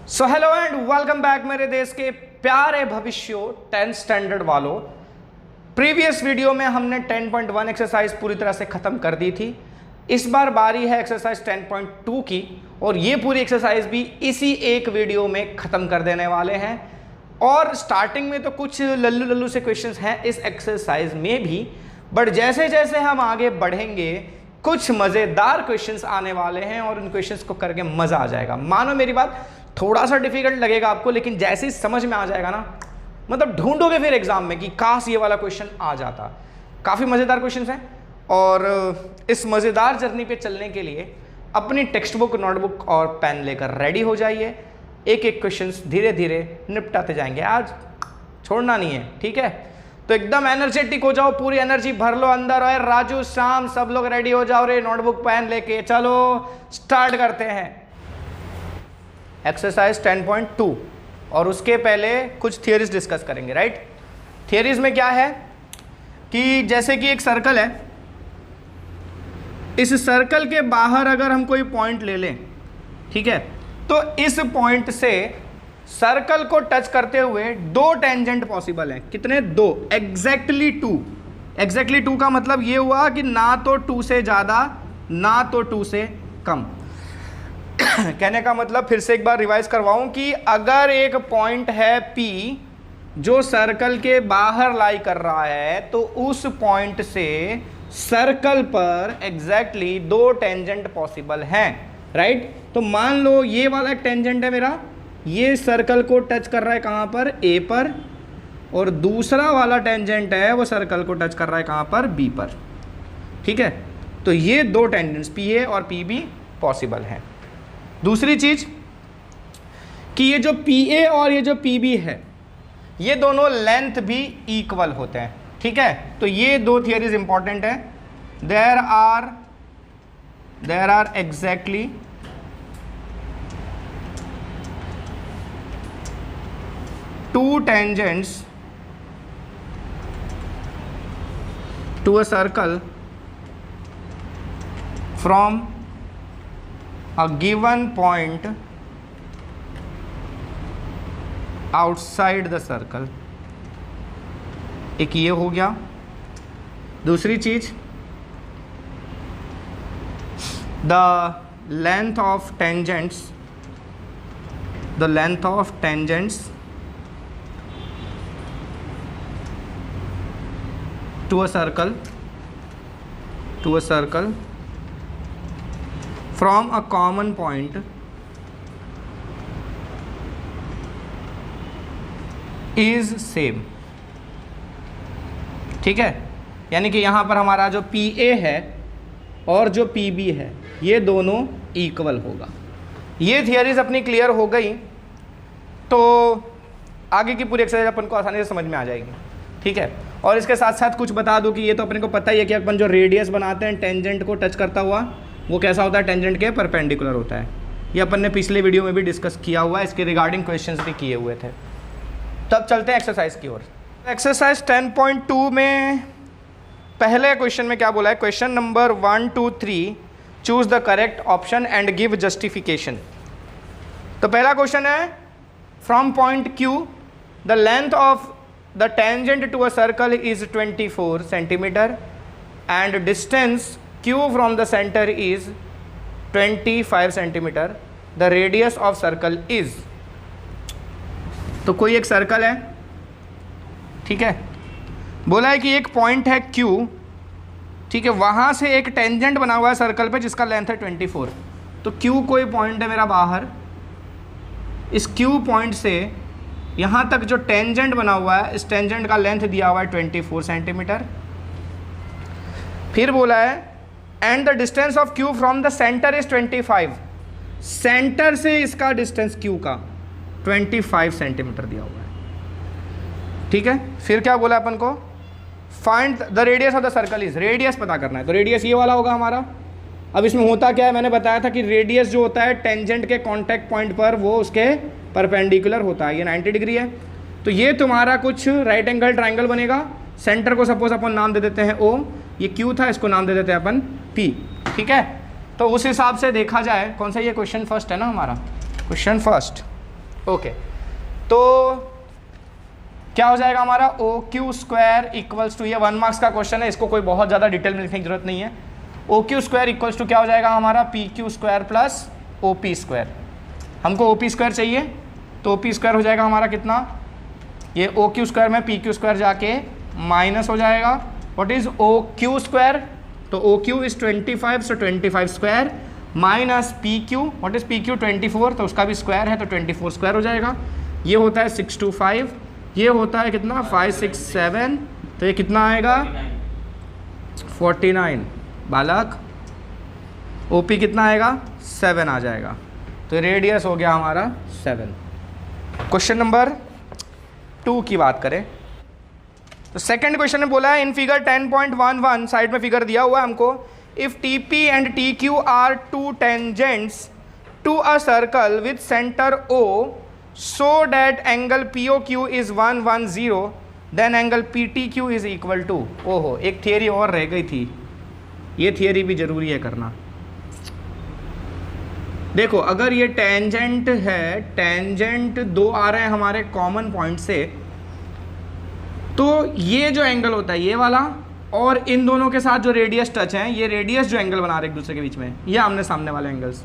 So hello and welcome back मेरे देश के प्यारे भविष्यों 10th स्टैंडर्ड वालों। प्रीवियस वीडियो में हमने 10.1 एक्सरसाइज पूरी तरह से खत्म कर दी थी। इस बार बारी है एक्सरसाइज 10.2 की और ये पूरी एक्सरसाइज भी इसी एक वीडियो में खत्म कर देने वाले हैं। और स्टार्टिंग में तो कुछ लल्लू लल्लू से क्वेश्चंस हैं इस एक्सरसाइज में भी, बट जैसे जैसे हम आगे बढ़ेंगे कुछ मज़ेदार क्वेश्चंस आने वाले हैं और उन क्वेश्चंस को करके मज़ा आ जाएगा। मानो मेरी बात, थोड़ा सा डिफिकल्ट लगेगा आपको, लेकिन जैसे ही समझ में आ जाएगा ना, मतलब ढूंढोगे फिर एग्जाम में कि काश ये वाला क्वेश्चन आ जाता। काफ़ी मज़ेदार क्वेश्चंस हैं और इस मज़ेदार जर्नी पे चलने के लिए अपनी टेक्स्ट बुक, नोटबुक और पेन लेकर रेडी हो जाइए। एक एक क्वेश्चंस धीरे धीरे निपटाते जाएंगे, आज छोड़ना नहीं है, ठीक है? तो एकदम एनर्जेटिक हो जाओ, पूरी एनर्जी भर लो अंदर। और राजू, शाम, सब लोग रेडी हो जाओ रे, नोटबुक पेन लेके चलो स्टार्ट करते हैं एक्सरसाइज 10.2। और उसके पहले कुछ थियरीज डिस्कस करेंगे, राइट? थियरीज में क्या है कि जैसे कि एक सर्कल है, इस सर्कल के बाहर अगर हम कोई पॉइंट ले लें, ठीक है, तो इस पॉइंट से सर्कल को टच करते हुए दो टेंजेंट पॉसिबल हैं। कितने? दो। Exactly to. एग्जैक्टली टू का मतलब ये हुआ कि ना तो 2 से ज़्यादा ना तो 2 से कम। कहने का मतलब फिर से एक बार रिवाइज करवाऊं कि अगर एक पॉइंट है P जो सर्कल के बाहर लाई कर रहा है, तो उस पॉइंट से सर्कल पर एग्जैक्टली दो टेंजेंट पॉसिबल हैं, राइट? तो मान लो ये वाला एक टेंजेंट है मेरा, ये सर्कल को टच कर रहा है कहाँ पर? A पर। और दूसरा वाला टेंजेंट है वो सर्कल को टच कर रहा है कहाँ पर? B पर, ठीक है? तो ये दो टेंजेंट्स PA और PB पॉसिबल हैं। दूसरी चीज कि ये जो PA और ये जो PB है, ये दोनों लेंथ भी इक्वल होते हैं, ठीक है? तो ये दो थियरीज इंपॉर्टेंट है। There are exactly two tangents to a circle from a given point outside the circle। एक ये हो गया। दूसरी चीज, the length of tangents to a circle from a common point is same, ठीक है? यानी कि यहाँ पर हमारा जो PA है और जो PB है, ये दोनों इक्वल होगा। ये थियरीज अपनी क्लियर हो गई तो आगे की पूरी एक्सरसाइज अपन को आसानी से समझ में आ जाएगी, ठीक है? और इसके साथ साथ कुछ बता दूं कि ये तो अपने को पता ही है कि अपन जो रेडियस बनाते हैं टेंजेंट को टच करता हुआ, वो कैसा होता है? टेंजेंट के परपेंडिकुलर होता है। ये अपन ने पिछले वीडियो में भी डिस्कस किया हुआ है, इसके रिगार्डिंग क्वेश्चंस भी किए हुए थे। तब चलते हैं एक्सरसाइज की ओर। एक्सरसाइज 10.2 में पहले क्वेश्चन में क्या बोला है? Question number 1, 2, 3 choose the correct option and give justification. तो पहला क्वेश्चन है, from point Q the length of the tangent to a circle is 24 centimeter and distance Q from the center is 25 centimeter. The radius of circle is। तो कोई एक circle है, ठीक है? बोला है कि एक पॉइंट है Q, ठीक है? वहाँ से एक टेंजेंट बना हुआ है सर्कल पे जिसका लेंथ है 24। तो Q कोई पॉइंट है मेरा बाहर, इस Q पॉइंट से यहाँ तक जो टेंजेंट बना हुआ है, इस टेंजेंट का लेंथ दिया हुआ है 24 सेंटीमीटर। फिर बोला है and the distance of Q from the centre is 25। Centre से इसका डिस्टेंस Q का 25 सेंटीमीटर दिया हुआ है, ठीक है? फिर क्या बोला अपन को? Find the radius of the circle is. Radius पता करना है, तो रेडियस ये वाला होगा हमारा। अब इसमें होता क्या है, मैंने बताया था कि रेडियस जो होता है टेंजेंट के कॉन्टैक्ट पॉइंट पर, वो उसके परपेंडिकुलर होता है। ये 90 डिग्री है, तो ये तुम्हारा कुछ राइट एंगल ट्राइंगल बनेगा। सेंटर को सपोज अपन नाम दे देते हैं O, ये Q था, इसको नाम दे देते हैं अपन P, ठीक है? तो उस हिसाब से देखा जाए, कौन सा ये क्वेश्चन फर्स्ट है ना हमारा, क्वेश्चन फर्स्ट, ओके, तो क्या हो जाएगा हमारा O Q square equals to, ये 1 मार्क्स का क्वेश्चन है, इसको कोई बहुत ज़्यादा डिटेल में लिखने की जरूरत नहीं है। O Q square equals to क्या हो जाएगा हमारा P Q square plus O P square. हमको ओ पी स्क्वायर चाहिए, तो ओ पी स्क्वायर हो जाएगा हमारा कितना, ये ओ क्यू स्क्वायर में पी क्यू स्क्वायर जाके माइनस हो जाएगा। What is O Q square, तो O Q is 25, so 25 square minus P Q, what is P Q 24, तो उसका भी स्क्वायर है तो 24 स्क्वायर हो जाएगा। ये होता है 625, ये होता है कितना 567, तो ये कितना आएगा 49 बालक। ओ पी कितना आएगा 7 आ जाएगा, तो रेडियस हो गया हमारा 7। क्वेश्चन नंबर 2 की बात करें तो सेकंड क्वेश्चन में बोला है इन फिगर 10.11 साइड में फिगर दिया हुआ है हमको, if T P and T Q are two tangents to a circle with centre O so that angle P O Q is 110 then angle P T Q is equal to. ओहो, एक theory और रह गई थी, ये theory भी जरूरी है करना। देखो अगर ये टेंजेंट है, टेंजेंट दो आ रहे हैं हमारे कॉमन पॉइंट से, तो ये जो एंगल होता है ये वाला, और इन दोनों के साथ जो रेडियस टच हैं, ये रेडियस जो एंगल बना रहे एक दूसरे के बीच में, ये आमने सामने वाले एंगल्स,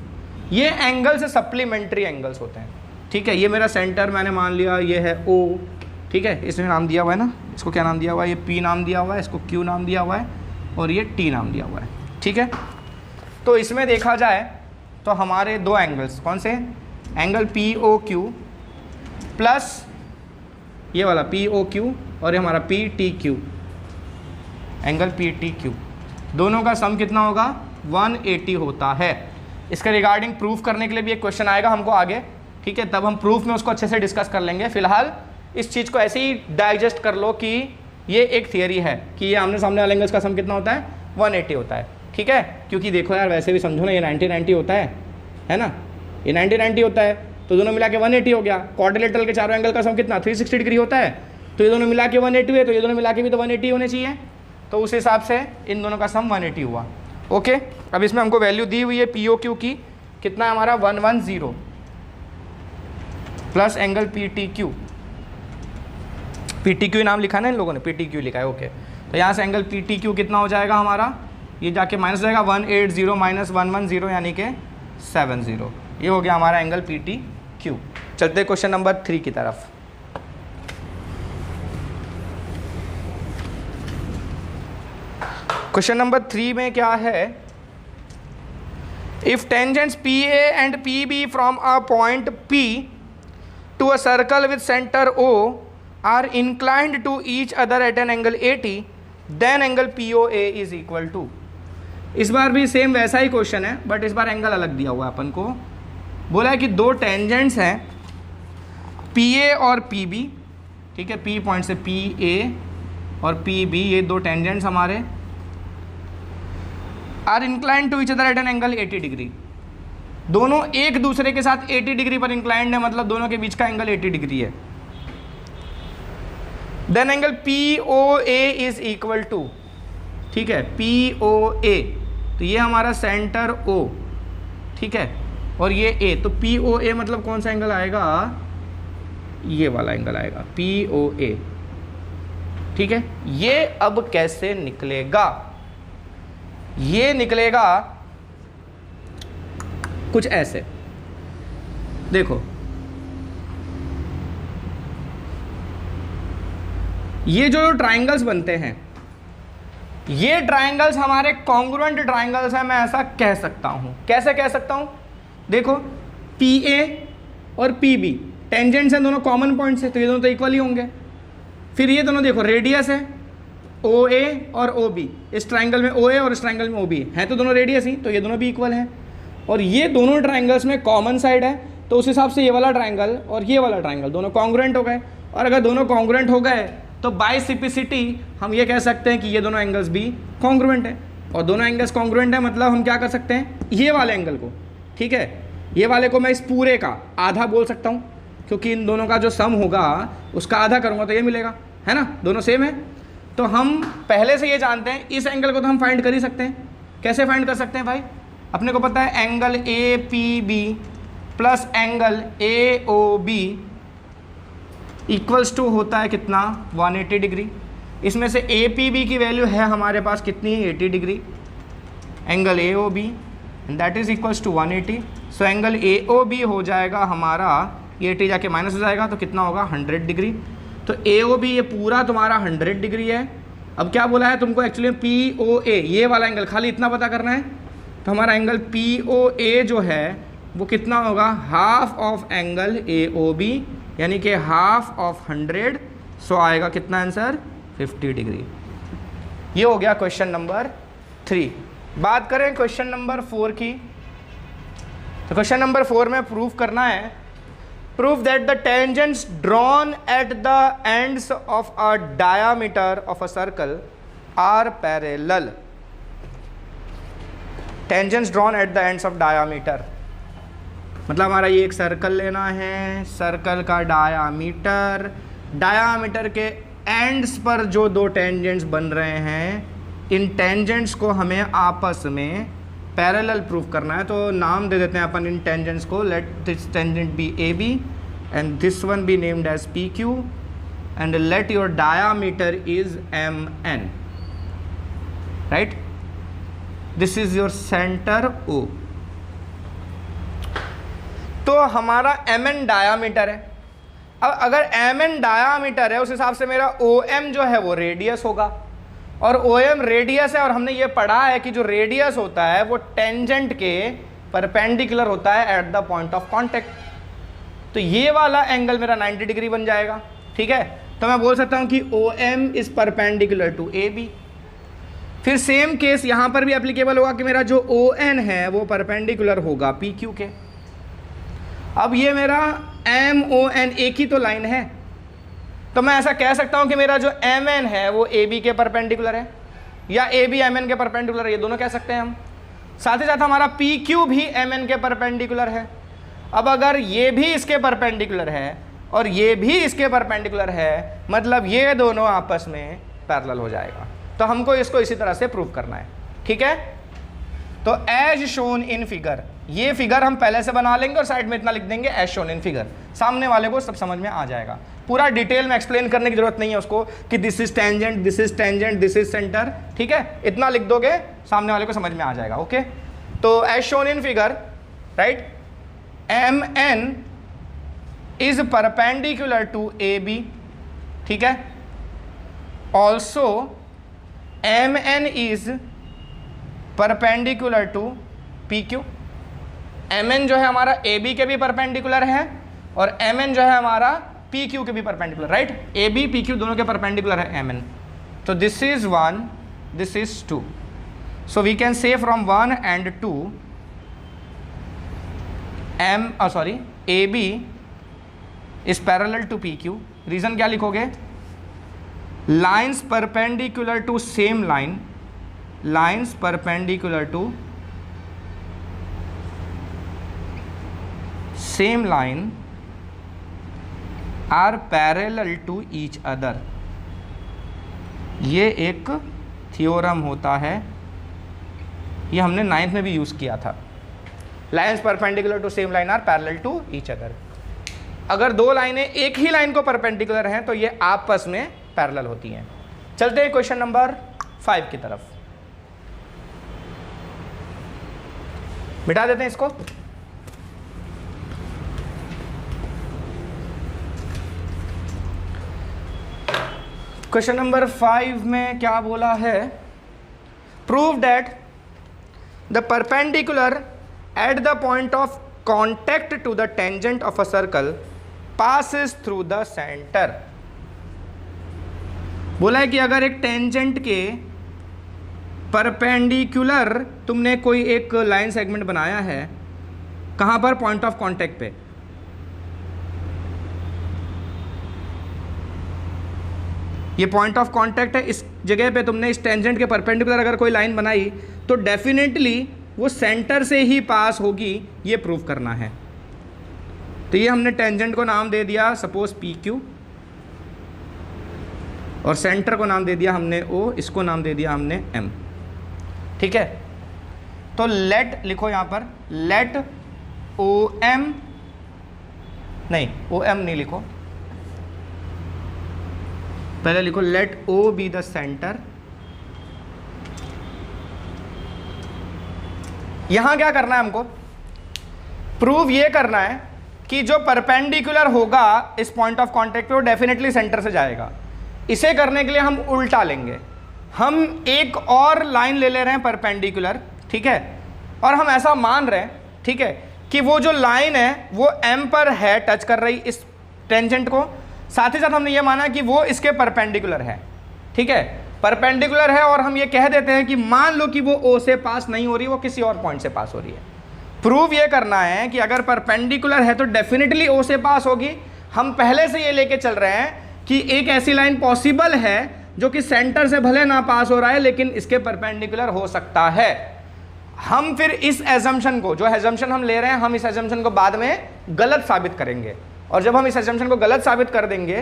ये एंगल से सप्लीमेंट्री एंगल्स होते हैं। ठीक है, ये मेरा सेंटर मैंने मान लिया ये है O, ठीक है, इसमें नाम दिया हुआ है ना, इसको क्या नाम दिया हुआ है, ये P नाम दिया हुआ है, इसको Q नाम दिया हुआ है, और ये T नाम दिया हुआ है। ठीक है, तो इसमें देखा जाए तो हमारे दो एंगल्स कौन से, एंगल POQ प्लस ये वाला POQ और ये हमारा PTQ, एंगल PTQ, दोनों का सम कितना होगा 180 होता है। इसके रिगार्डिंग प्रूफ करने के लिए भी एक क्वेश्चन आएगा हमको आगे, ठीक है, तब हम प्रूफ में उसको अच्छे से डिस्कस कर लेंगे। फिलहाल इस चीज़ को ऐसे ही डाइजेस्ट कर लो कि ये एक थियरी है कि ये आमने सामने वाले एंगल्स का सम कितना होता है 180 होता है। ठीक है, क्योंकि देखो यार वैसे भी समझो ना, ये 90-90 होता है ना, ये 90-90 होता है, तो दोनों मिला के 180 हो गया। क्वाड्रिलेटरल के चारों एंगल का सम कितना 360 डिग्री होता है, तो ये दोनों मिला के 180 है, तो ये दोनों मिला के भी तो 180 होने चाहिए, तो उस हिसाब से इन दोनों का सम 180 हुआ। ओके, अब इसमें हमको वैल्यू दी हुई है POQ की, कितना है हमारा 110 प्लस एंगल PTQ नाम लिखा है ना इन लोगों ने, PTQ लिखा है। ओके, तो यहाँ से एंगल PTQ कितना हो जाएगा हमारा, ये जाके माइनस हो जाएगा 180 माइनस 110 यानी कि 70, ये हो गया हमारा एंगल PTQ। चलते क्वेश्चन नंबर 3 की तरफ। क्वेश्चन नंबर 3 में क्या है, if tangents PA and PB from a point P to a circle with centre O are inclined to each other at an angle 80 then angle POA is equal to. इस बार भी same वैसा ही question है, but इस बार angle अलग दिया हुआ है अपन को। बोला है कि दो टेंजेंट्स हैं PA और PB, ठीक है, P पॉइंट से PA और PB, ये दो टेंजेंट्स हमारे are inclined to each other at an angle 80 degree, दोनों एक दूसरे के साथ 80 डिग्री पर इंक्लाइंड है, मतलब दोनों के बीच का एंगल 80 डिग्री है। Then angle POA is equal to, ठीक है, POA, तो ये हमारा सेंटर O, ठीक है, और ये A, तो POA मतलब कौन सा एंगल आएगा, ये वाला एंगल आएगा POA। ठीक है, ये अब कैसे निकलेगा, ये निकलेगा कुछ ऐसे, देखो ये जो ट्राइंगल्स बनते हैं, ये ट्राइंगल्स हमारे कॉन्ग्रुएंट ट्राइंगल्स हैं, मैं ऐसा कह सकता हूं। कैसे कह सकता हूं, देखो PA और PB टेंजेंट्स हैं, दोनों कॉमन पॉइंट्स हैं, तो ये दोनों तो इक्वल ही होंगे। फिर ये दोनों देखो रेडियस है OA और OB, इस ट्राइंगल में OA और इस ट्राइंगल में OB है, तो दोनों रेडियस ही, तो ये दोनों भी इक्वल हैं। और ये दोनों ट्राइंगल्स में कॉमन साइड है, तो उस हिसाब से ये वाला ट्राइंगल और ये वाला ट्राइंगल दोनों कॉन्ग्रुएंट हो गए। और अगर दोनों कॉन्ग्रुएंट हो गए तो बाय सिम्प्लिसिटी हम ये कह सकते हैं कि ये दोनों एंगल्स भी कॉन्ग्रुएंट है, और दोनों एंगल्स कॉन्ग्रुएंट है मतलब हम क्या कर सकते हैं, ये वाले एंगल को, ठीक है, ये वाले को मैं इस पूरे का आधा बोल सकता हूँ, क्योंकि इन दोनों का जो सम होगा उसका आधा करूँगा तो ये मिलेगा, है ना, दोनों सेम है। तो हम पहले से ये जानते हैं इस एंगल को तो हम फाइंड कर ही सकते हैं। कैसे फाइंड कर सकते हैं भाई, अपने को पता है angle APB plus angle A O B equals to होता है कितना 180 डिग्री। इसमें से ए पी बी की वैल्यू है हमारे पास कितनी है 80 degree, angle A O B and that is equals to 180। So angle A O B हो जाएगा हमारा, ये 80 जाके माइनस हो जाएगा तो कितना होगा 100 डिग्री। तो ए ओ बी ये पूरा तुम्हारा 100 डिग्री है। अब क्या बोला है तुमको एक्चुअली पी ओ ए, ये वाला एंगल खाली इतना पता करना है। तो हमारा एंगल पी ओ ए जो है वो कितना होगा, half of angle A O B, यानी कि हाफ ऑफ 100। सो आएगा कितना आंसर 50 डिग्री। ये हो गया क्वेश्चन नंबर 3। बात करें क्वेश्चन नंबर 4 की। तो क्वेश्चन नंबर 4 में प्रूफ करना है, proof that the tangents drawn at the ends of a diameter of a circle are parallel. Tangents drawn at the ends of diameter मतलब हमारा ये एक सर्कल लेना है, सर्कल का डायामीटर, डायामीटर के एंड्स पर जो दो टेंजेंट्स बन रहे हैं, इन टेंजेंट्स को हमें आपस में पैरेलल प्रूफ करना है। तो नाम दे देते हैं अपन इन टेंजेंट्स को, let this tangent be A B and this one be named as P Q and let your diameter is M N, right. This is your centre O. तो हमारा एम एन डायामीटर है। अब अगर M N diameter है उस हिसाब से मेरा ओ एम जो है वो रेडियस होगा, और ओ एम रेडियस है, और हमने ये पढ़ा है कि जो रेडियस होता है वो टेंजेंट के परपेंडिकुलर होता है eight the point of contact. तो ये वाला एंगल मेरा 90 डिग्री बन जाएगा, ठीक है। तो मैं बोल सकता हूँ कि O M is perpendicular to A B. फिर सेम केस यहाँ पर भी एप्लीकेबल होगा कि मेरा जो ओ एन है वो परपेंडिकुलर होगा पी क्यू के। अब ये मेरा एम ओ एन एक ही तो लाइन है, तो मैं ऐसा कह सकता हूँ कि मेरा जो एम एन है वो ए बी के परपेंडिकुलर है, या ए बी एम एन के परपेंडिकुलर है, ये दोनों कह सकते हैं हम। साथ ही साथ हमारा पी क्यू भी एम एन के परपेंडिकुलर है। अब अगर ये भी इसके परपेंडिकुलर है और ये भी इसके परपेंडिकुलर है, मतलब ये दोनों आपस में पैरेलल हो जाएगा। तो हमको इसको इसी तरह से प्रूव करना है, ठीक है। तो एज शोन इन फिगर, ये फिगर हम पहले से बना लेंगे और साइड में इतना लिख देंगे एज शोन इन फिगर, सामने वाले को सब समझ में आ जाएगा। पूरा डिटेल में एक्सप्लेन करने की जरूरत नहीं है उसको कि this is tangent, this is tangent, this is centre, ठीक है। इतना लिख दोगे सामने वाले को समझ में आ जाएगा, ओके। तो as shown in figure, right, M N is perpendicular to A B, ठीक है। Also M N is perpendicular to P Q. M N जो है हमारा ए बी के भी परपेंडिकुलर है और एम एन जो है हमारा पी क्यू के भी perpendicular, right. A B P Q दोनों के परपेंडिकुलर है एम एन। तो this is 1, this is 2। So we can say from 1 and 2 A B is parallel to P Q. Reason क्या लिखोगे, lines perpendicular to same line, lines perpendicular to same line are parallel to each other. ये एक theorem होता है, ये हमने 9th में भी यूज़ किया था। Lines perpendicular to same line are parallel to each other. अगर दो लाइनें एक ही लाइन को परपेंडिकुलर हैं तो ये आपस में पैरेलल होती हैं। चलते हैं क्वेश्चन नंबर 5 की तरफ, मिटा देते हैं इसको। क्वेश्चन नंबर 5 में क्या बोला है, prove that the perpendicular at the point of contact to the tangent of a circle passes through the centre. बोला है कि अगर एक टेंजेंट के परपेंडिकुलर तुमने कोई एक लाइन सेगमेंट बनाया है, कहाँ पर, पॉइंट ऑफ कॉन्टैक्ट पे। ये पॉइंट ऑफ कांटेक्ट है, इस जगह पे तुमने इस टेंजेंट के परपेंडिकुलर अगर कोई लाइन बनाई तो डेफिनेटली वो सेंटर से ही पास होगी, ये प्रूव करना है। तो ये हमने टेंजेंट को नाम दे दिया सपोज पी क्यू, और सेंटर को नाम दे दिया हमने ओ, इसको नाम दे दिया हमने एम, ठीक है। तो लेट लिखो यहाँ पर, लेट ओ एम नहीं, ओ एम नहीं लिखो, पहले लिखो let O be the centre. यहां क्या करना है हमको, प्रूव ये करना है कि जो परपेंडिकुलर होगा इस पॉइंट ऑफ कांटेक्ट पे वो डेफिनेटली सेंटर से जाएगा। इसे करने के लिए हम उल्टा लेंगे, हम एक और लाइन ले ले रहे हैं परपेंडिकुलर, ठीक है, और हम ऐसा मान रहे हैं, ठीक है, कि वो जो लाइन है वो m पर है, टच कर रही इस टेंजेंट को, साथ ही साथ हमने ये माना कि वो इसके परपेंडिकुलर है, ठीक है, परपेंडिकुलर है, और हम ये कह देते हैं कि मान लो कि वो O से पास नहीं हो रही, वो किसी और पॉइंट से पास हो रही है। प्रूव ये करना है कि अगर परपेंडिकुलर है तो डेफिनेटली O से पास होगी। हम पहले से ये लेके चल रहे हैं कि एक ऐसी लाइन पॉसिबल है जो कि सेंटर से भले ना पास हो रहा है लेकिन इसके परपेंडिकुलर हो सकता है। हम फिर इस एजम्पशन को, जो एजम्पशन हम ले रहे हैं, हम इस एजम्पशन को बाद में गलत साबित करेंगे, और जब हम इस एजम्पशन को गलत साबित कर देंगे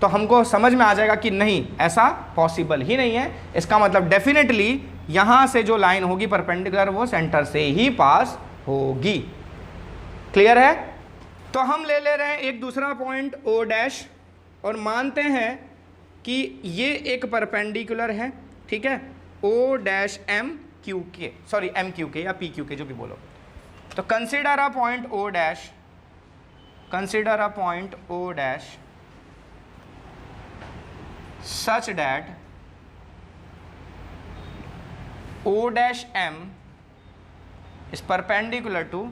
तो हमको समझ में आ जाएगा कि नहीं, ऐसा पॉसिबल ही नहीं है। इसका मतलब डेफिनेटली यहां से जो लाइन होगी परपेंडिकुलर वो सेंटर से ही पास होगी। क्लियर है? तो हम ले रहे हैं एक दूसरा पॉइंट O डैश और मानते हैं कि ये एक परपेंडिकुलर है, ठीक है, O डैश M Q के, सॉरी M Q के या P Q के, जो भी बोलो। तो consider a point O dash, consider a point O dash such that O dash M is perpendicular to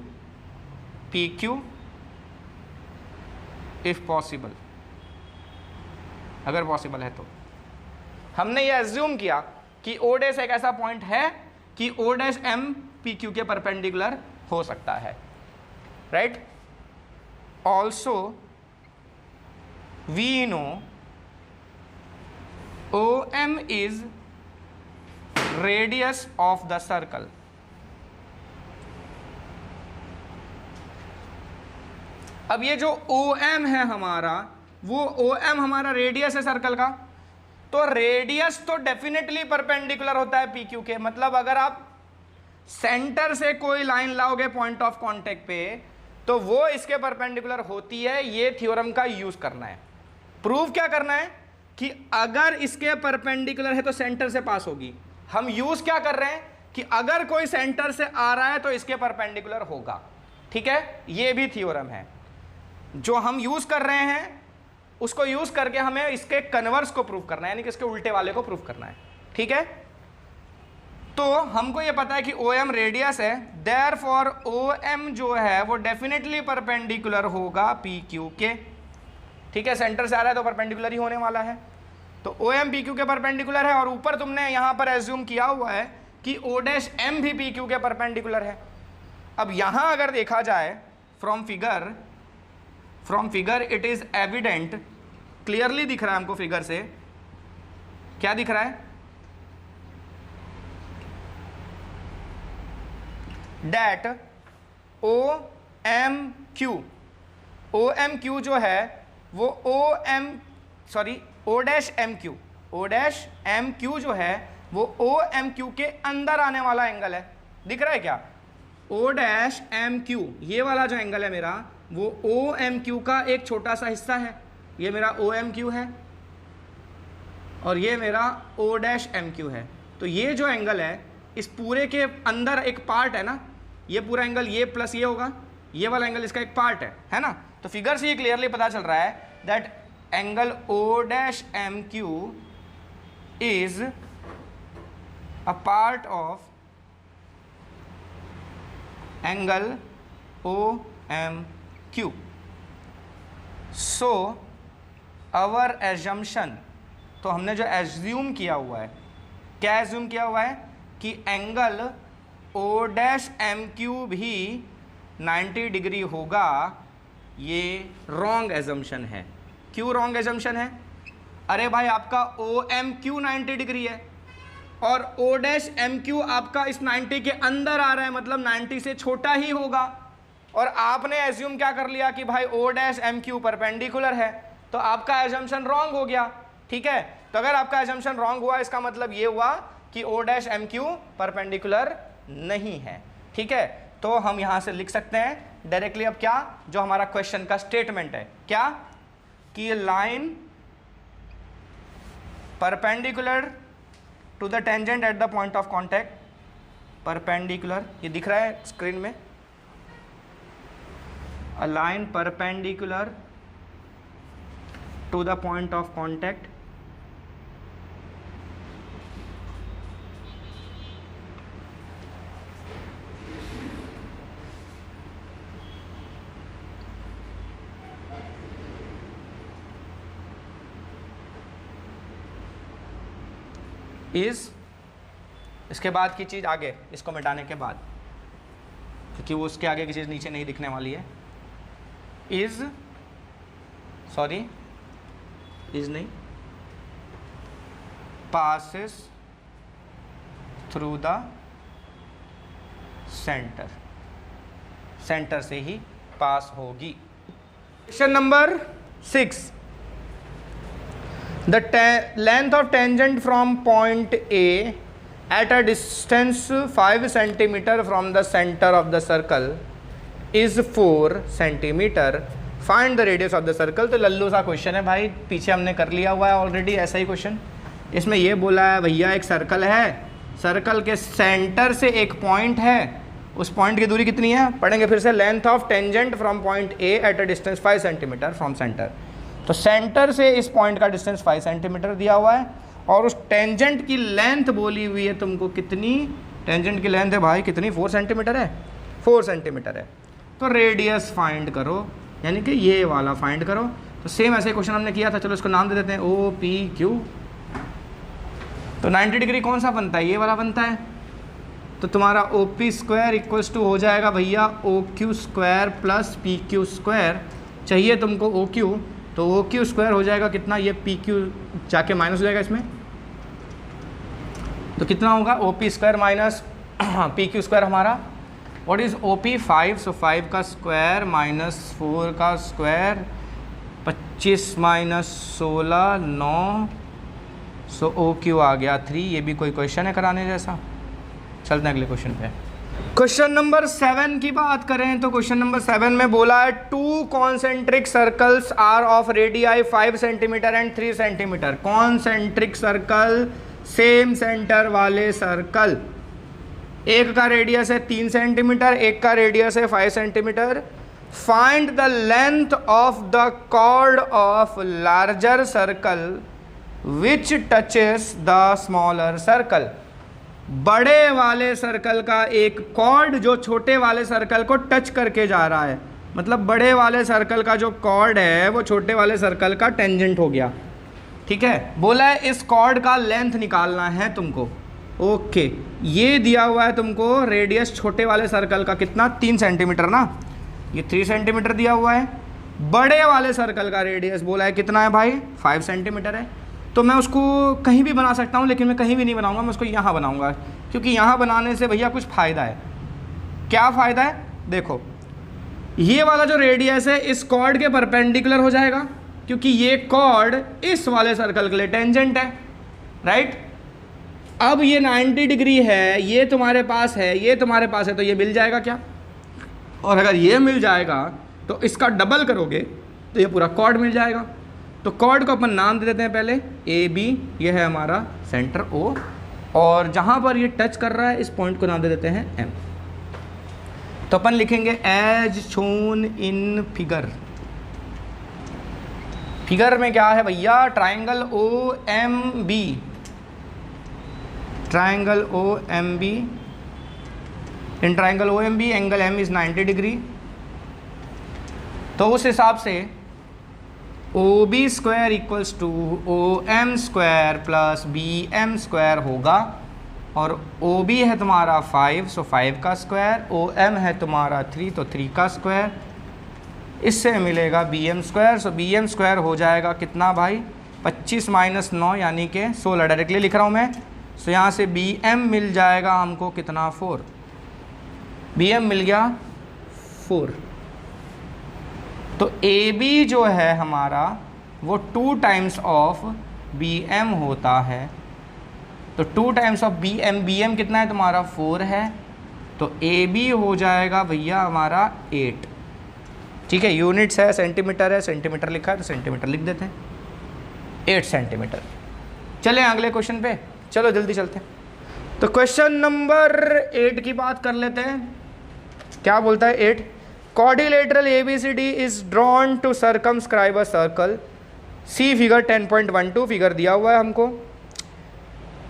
PQ if possible। अगर पॉसिबल है तो हमने ये एज्यूम किया कि O डैश एक ऐसा पॉइंट है कि O डैश M PQ के परपेंडिकुलर हो सकता है, right. Also we know OM is radius of the circle। अब ये जो OM है हमारा, वो OM हमारा रेडियस है सर्कल का, तो रेडियस तो डेफिनेटली परपेंडिकुलर होता है PQ के। मतलब अगर आप सेंटर से कोई लाइन लाओगे पॉइंट ऑफ कांटेक्ट पे तो वो इसके परपेंडिकुलर होती है। ये थ्योरम का यूज करना है। प्रूव क्या करना है कि अगर इसके परपेंडिकुलर है तो सेंटर से पास होगी। हम यूज क्या कर रहे हैं कि अगर कोई सेंटर से आ रहा है तो इसके परपेंडिकुलर होगा, ठीक है। ये भी थ्योरम है जो हम यूज कर रहे हैं, उसको यूज करके हमें इसके कन्वर्स को प्रूव करना है, यानी कि इसके उल्टे वाले को प्रूव करना है, ठीक है। तो हमको ये पता है कि OM रेडियस है, देयरफॉर OM जो है वो डेफिनेटली परपेंडिकुलर होगा PQ के, ठीक है। सेंटर से आ रहा है तो परपेंडिकुलर ही होने वाला है। तो OM PQ के परपेंडिकुलर है, और ऊपर तुमने यहां पर एज्यूम किया हुआ है कि O डैश M भी PQ के परपेंडिकुलर है। अब यहां अगर देखा जाए from figure it is evident, clearly दिख रहा है हमको फिगर से। क्या दिख रहा है? दैट OMQ जो है वो O डैश MQ जो है वो OMQ के अंदर आने वाला एंगल है। दिख रहा है क्या? O डैश MQ, ये वाला जो एंगल है मेरा, वो OMQ का एक छोटा सा हिस्सा है। ये मेरा OMQ है और ये मेरा O डैश MQ है। तो ये जो एंगल है इस पूरे के अंदर एक पार्ट है ना, ये पूरा एंगल ये प्लस ये होगा, ये वाला एंगल इसका एक पार्ट है ना। तो फिगर से ये क्लियरली पता चल रहा है that angle O dash MQ is a part of angle OMQ। So our assumption, तो हमने जो एज्यूम किया हुआ है, क्या एज्यूम किया हुआ है कि एंगल O डैश MQ भी 90 डिग्री होगा। ये रॉन्ग एजम्पशन है। क्यों रॉन्ग एजम्पशन है? अरे भाई आपका OMQ 90 डिग्री है और O डैश MQ आपका इस 90 के अंदर आ रहा है, मतलब 90 से छोटा ही होगा। और आपने एज्यूम क्या कर लिया कि भाई O डैश MQ परपेंडिकुलर है, तो आपका एजम्पशन रॉन्ग हो गया, ठीक है। तो अगर आपका एजम्पशन रॉन्ग हुआ इसका मतलब ये हुआ कि O डैश MQ परपेंडिकुलर नहीं है, ठीक है। तो हम यहाँ से लिख सकते हैं डायरेक्टली। अब क्या, जो हमारा क्वेश्चन का स्टेटमेंट है, क्या कि ये line perpendicular to the tangent at the point of contact, perpendicular, ये दिख रहा है स्क्रीन में, a line perpendicular to the point of contact is, इसके बाद की चीज़ आगे, इसको मिटाने के बाद, क्योंकि वो उसके आगे की चीज़ नीचे नहीं दिखने वाली है, इज, सॉरी इज नहीं, passes through the centre, centre से ही पास होगी। Question number 6, the length of tangent from point A at a distance 5 centimeter from the center of the circle is 4 centimeter. Find the radius of the circle। तो लल्लू सा question है भाई, पीछे हमने कर लिया हुआ है ऑलरेडी ऐसा ही क्वेश्चन। इसमें ये बोला है भैया एक सर्कल है, सर्कल के सेंटर से एक पॉइंट है, उस पॉइंट की दूरी कितनी है, पढ़ेंगे फिर से। Length of tangent from point A at a distance 5 centimetre from centre. तो सेंटर से इस पॉइंट का डिस्टेंस 5 सेंटीमीटर दिया हुआ है, और उस टेंजेंट की लेंथ बोली हुई है तुमको कितनी, टेंजेंट की लेंथ है भाई कितनी, 4 सेंटीमीटर है, 4 सेंटीमीटर है। तो रेडियस फाइंड करो, यानी कि ये वाला फाइंड करो। तो सेम ऐसे क्वेश्चन हमने किया था, चलो इसको नाम दे देते हैं ओ पी क्यू। तो 90 डिग्री कौन सा बनता है, ये वाला बनता है। तो तुम्हारा O P square equals to हो जाएगा भैया O Q square plus P Q square. चाहिए तुमको ओ क्यू, तो ओ क्यू स्क्वायर हो जाएगा कितना, ये पी क्यू जाके माइनस हो जाएगा इसमें, तो कितना होगा O P square minus P Q square हमारा। What is O P, 5, so 5 का स्क्वायर माइनस 4 का square, 25 minus 16 9, so O Q आ गया 3। ये भी कोई क्वेश्चन है कराने जैसा। चलते हैं अगले क्वेश्चन पे। क्वेश्चन नंबर 7 की बात करें तो क्वेश्चन नंबर 7 में बोला है 2 concentric circles are of radii 5 centimetre and 3 centimetre. Concentric circle, same centre वाले सर्कल, एक का रेडियस है 3 सेंटीमीटर, एक का रेडियस है 5 centimetre. Find the length of the chord of larger circle which touches the smaller circle. बड़े वाले circle का एक कॉर्ड जो छोटे वाले सर्कल को टच करके जा रहा है, मतलब बड़े वाले सर्कल का जो कॉर्ड है वो छोटे वाले सर्कल का टेंजेंट हो गया। ठीक है, बोला है इस कॉर्ड का लेंथ निकालना है तुमको। ओके, ये दिया हुआ है तुमको रेडियस छोटे वाले सर्कल का कितना, 3 सेंटीमीटर ना, ये 3 सेंटीमीटर दिया हुआ है। बड़े वाले सर्कल का रेडियस बोला है कितना है भाई, 5 सेंटीमीटर है। तो मैं उसको कहीं भी बना सकता हूँ, लेकिन मैं कहीं भी नहीं बनाऊंगा, मैं उसको यहाँ बनाऊंगा, क्योंकि यहाँ बनाने से भैया कुछ फ़ायदा है। क्या फ़ायदा है, देखो ये वाला जो रेडियस है इस कॉर्ड के परपेंडिकुलर हो जाएगा, क्योंकि ये कॉर्ड इस वाले सर्कल के लिए टेंजेंट है, राइट। अब ये 90 डिग्री है, ये तुम्हारे पास है, ये तुम्हारे पास है, तो ये मिल जाएगा क्या, और अगर ये मिल जाएगा तो इसका डबल करोगे तो ये पूरा कॉर्ड मिल जाएगा। तो कॉर्ड को अपन नाम दे देते हैं पहले ए बी, ये है हमारा सेंटर ओ, और जहाँ पर ये टच कर रहा है इस पॉइंट को नाम दे देते हैं एम। तो अपन लिखेंगे as shown in figure. Figure में क्या है भैया, triangle O M B, triangle O M B, in triangle O M B angle M is 90 degree. तो उस हिसाब से O B square equals to O M square plus B M square होगा, और ओ बी है तुम्हारा 5, so 5 का square, O M है तुम्हारा 3, तो 3 का स्क्वायर, इससे मिलेगा बी एम स्क्वायर। सो बी एम स्क्वायर हो जाएगा कितना भाई, 25 माइनस 9 यानी कि 16, डायरेक्टली लिख रहा हूँ मैं। सो यहाँ से बी एम मिल जाएगा हमको कितना, 4, बी एम मिल गया 4। तो ए बी जो है हमारा वो 2 टाइम्स ऑफ बी एम होता है। तो 2 टाइम्स ऑफ बी एम कितना है तुम्हारा 4 है, तो ए बी हो जाएगा भैया हमारा 8। ठीक है, यूनिट्स है सेंटीमीटर है, सेंटीमीटर लिखा है तो सेंटीमीटर लिख देते हैं, 8 सेंटीमीटर। चलें अगले क्वेश्चन पे, चलो जल्दी चलते हैं। तो क्वेश्चन नंबर 8 की बात कर लेते हैं। क्या बोलता है 8? Quadrilateral ABCD is drawn to circumscribe a circle, see figure 10.12 figure दिया हुआ है हमको।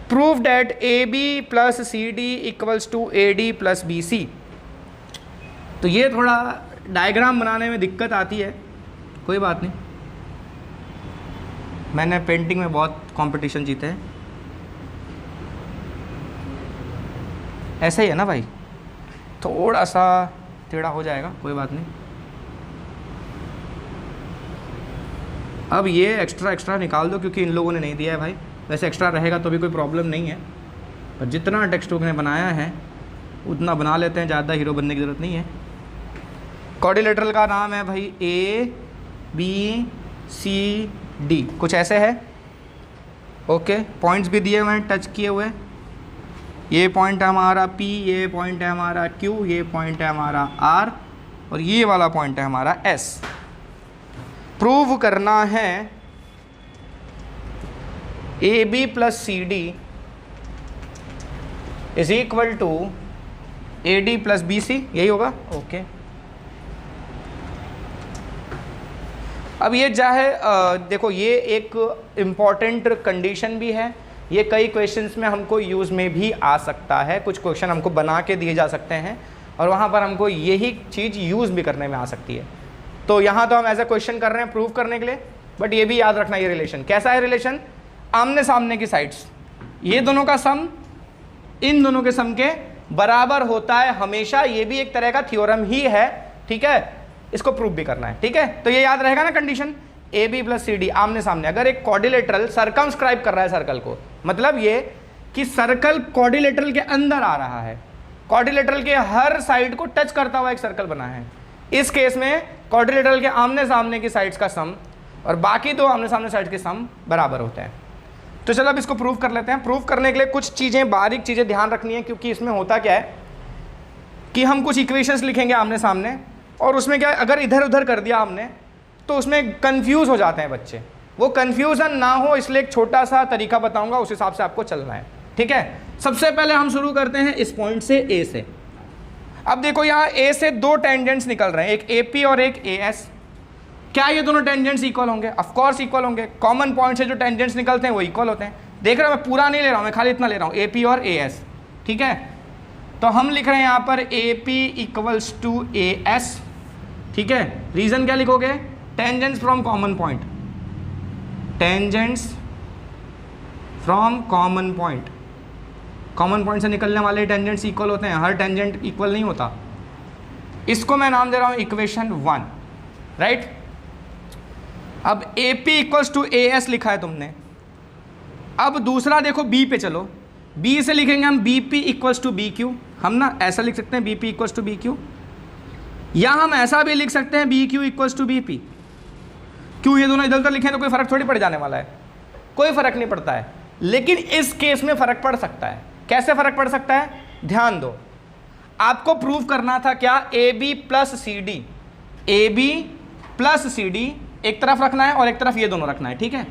Prove that AB plus CD equals to AD plus BC। तो ये थोड़ा डायग्राम बनाने में दिक्कत आती है, कोई बात नहीं, मैंने पेंटिंग में बहुत कंपटीशन जीते हैं। ऐसा ही है ना भाई, थोड़ा सा टेढ़ा हो जाएगा, कोई बात नहीं। अब ये एक्स्ट्रा निकाल दो क्योंकि इन लोगों ने नहीं दिया है भाई, वैसे एक्स्ट्रा रहेगा तो भी कोई प्रॉब्लम नहीं है, पर जितना टेक्स्ट बुक ने बनाया है उतना बना लेते हैं, ज़्यादा हीरो बनने की ज़रूरत नहीं है। क्वाड्रिलेटरल का नाम है भाई ABCD, कुछ ऐसे है। ओके, पॉइंट्स भी दिए हुए हैं, टच किए हुए। ये पॉइंट है हमारा P, ये पॉइंट है हमारा Q, ये पॉइंट है हमारा R और ये वाला पॉइंट है हमारा S। प्रूव करना है AB plus CD is equal to AD plus BC, यही होगा। ओके, अब ये चाहे देखो ये एक इम्पॉर्टेंट कंडीशन भी है, ये कई क्वेश्चंस में हमको यूज़ में भी आ सकता है, कुछ क्वेश्चन हमको बना के दिए जा सकते हैं और वहाँ पर हमको यही चीज़ यूज़ भी करने में आ सकती है। तो यहाँ तो हम एज ए क्वेश्चन कर रहे हैं प्रूव करने के लिए, बट ये भी याद रखना ये रिलेशन कैसा है। रिलेशन आमने सामने की साइड्स, ये दोनों का सम इन दोनों के सम के बराबर होता है हमेशा, ये भी एक तरह का थ्योरम ही है। ठीक है, इसको प्रूव भी करना है। ठीक है, तो ये याद रहेगा ना कंडीशन, AB प्लस CD आमने सामने। अगर एक क्वाड्रिलेटरल सर्कमस्क्राइब कर रहा है सर्कल को, मतलब ये कि सर्कल क्वाड्रिलेटरल के अंदर आ रहा है, क्वाड्रिलेटरल के हर साइड को टच करता हुआ एक सर्कल बना है। इस केस में क्वाड्रिलेटरल के आमने सामने की साइड्स का सम और बाकी दो आमने सामने साइड्स के सम बराबर होते हैं। तो चलो अब इसको प्रूव कर लेते हैं। प्रूव करने के लिए कुछ चीज़ें, बारीक चीज़ें ध्यान रखनी है, क्योंकि इसमें होता क्या है कि हम कुछ इक्वेशंस लिखेंगे आमने सामने और उसमें क्या अगर इधर उधर कर दिया हमने तो उसमें कंफ्यूज हो जाते हैं बच्चे। वो कंफ्यूजन ना हो इसलिए एक छोटा सा तरीका बताऊंगा, उस हिसाब से आपको चलना है। ठीक है, सबसे पहले हम शुरू करते हैं इस पॉइंट से A से। अब देखो यहाँ A से दो टेंजेंट्स निकल रहे हैं, एक AP और एक AS। क्या ये दोनों टेंजेंट्स इक्वल होंगे? ऑफ कोर्स इक्वल होंगे। कॉमन पॉइंट से जो टेंजेंट्स निकलते हैं वो इक्वल होते हैं। देख रहे हो, मैं पूरा नहीं ले रहा हूँ, मैं खाली इतना ले रहा हूँ, AP और AS। ठीक है, तो हम लिख रहे हैं यहाँ पर AP इक्वल्स टू AS। ठीक है, रीजन क्या लिखोगे? Tangents from common point, tangents from common point. Common point से निकलने वाले टेंजेंट्स इक्वल होते हैं, हर टेंजेंट इक्वल नहीं होता। इसको मैं नाम दे रहा हूँ इक्वेशन 1, राइट। अब AP इक्वल्स टू AS लिखा है तुमने। अब दूसरा देखो B पे चलो, B से लिखेंगे हम BP इक्वल्स टू BQ। हम ना ऐसा लिख सकते हैं BP इक्वल्स टू BQ, या हम ऐसा भी लिख सकते हैं BQ इक्वल्स टू BP। क्यों ये दोनों इधर उधर लिखें तो कोई फर्क थोड़ी पड़ जाने वाला है, कोई फर्क नहीं पड़ता है। लेकिन इस केस में फर्क पड़ सकता है। कैसे फर्क पड़ सकता है? ध्यान दो, आपको प्रूव करना था क्या? AB plus CD, AB plus CD एक तरफ रखना है और एक तरफ ये दोनों रखना है। ठीक है,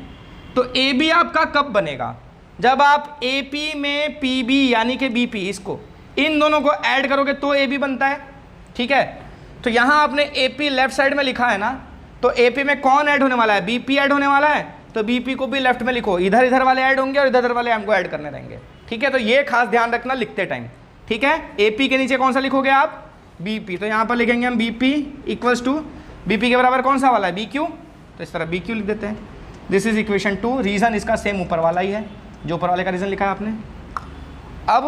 तो AB आपका कब बनेगा? जब आप AP में PB यानी कि BP, इसको इन दोनों को ऐड करोगे तो AB बनता है। ठीक है, तो यहाँ आपने AP लेफ्ट साइड में लिखा है ना, तो AP में कौन ऐड होने वाला है? BP ऐड होने वाला है, तो BP को भी लेफ्ट में लिखो। इधर इधर वाले ऐड होंगे और इधर इधर वाले हमको ऐड करने रहेंगे। ठीक है, तो ये खास ध्यान रखना लिखते टाइम। ठीक है, AP के नीचे कौन सा लिखोगे आप? BP। तो यहाँ पर लिखेंगे हम BP इक्वल्स टू BP के बराबर कौन सा वाला है? BQ। तो इस तरह BQ लिख देते हैं। This is equation 2। रीज़न इसका सेम ऊपर वाला ही है, जो ऊपर वाले का रीज़न लिखा है आपने। अब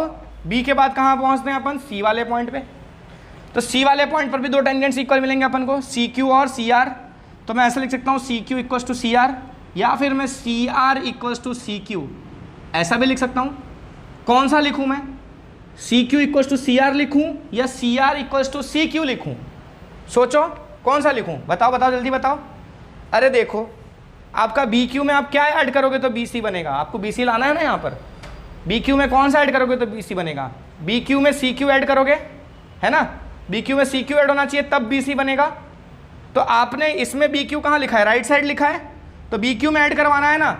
B के बाद कहाँ पहुँचते हैं अपन? C वाले पॉइंट पे। तो C वाले पॉइंट पर भी दो टेंजेंट्स इक्वल मिलेंगे अपन को, CQ और CR। तो मैं ऐसा लिख सकता हूँ CQ इक्वल्स टू CR, या फिर मैं CR इक्वल्स टू CQ ऐसा भी लिख सकता हूँ। कौन सा लिखूँ मैं? CQ इक्वल्स टू CR लिखूँ या CR इक्वल्स टू CQ लिखूँ? सोचो कौन सा लिखूँ, बताओ बताओ जल्दी बताओ। अरे देखो, आपका BQ में आप क्या ऐड करोगे तो BC बनेगा। आपको BC लाना है ना यहाँ पर। BQ में कौन सा ऐड करोगे तो BC बनेगा? BQ में CQ ऐड करोगे है ना, बी क्यू में सी क्यू ऐड होना चाहिए तब बी सी बनेगा। तो आपने इसमें बी क्यू कहाँ लिखा है, राइट साइड लिखा है, तो बी क्यू में ऐड करवाना है ना,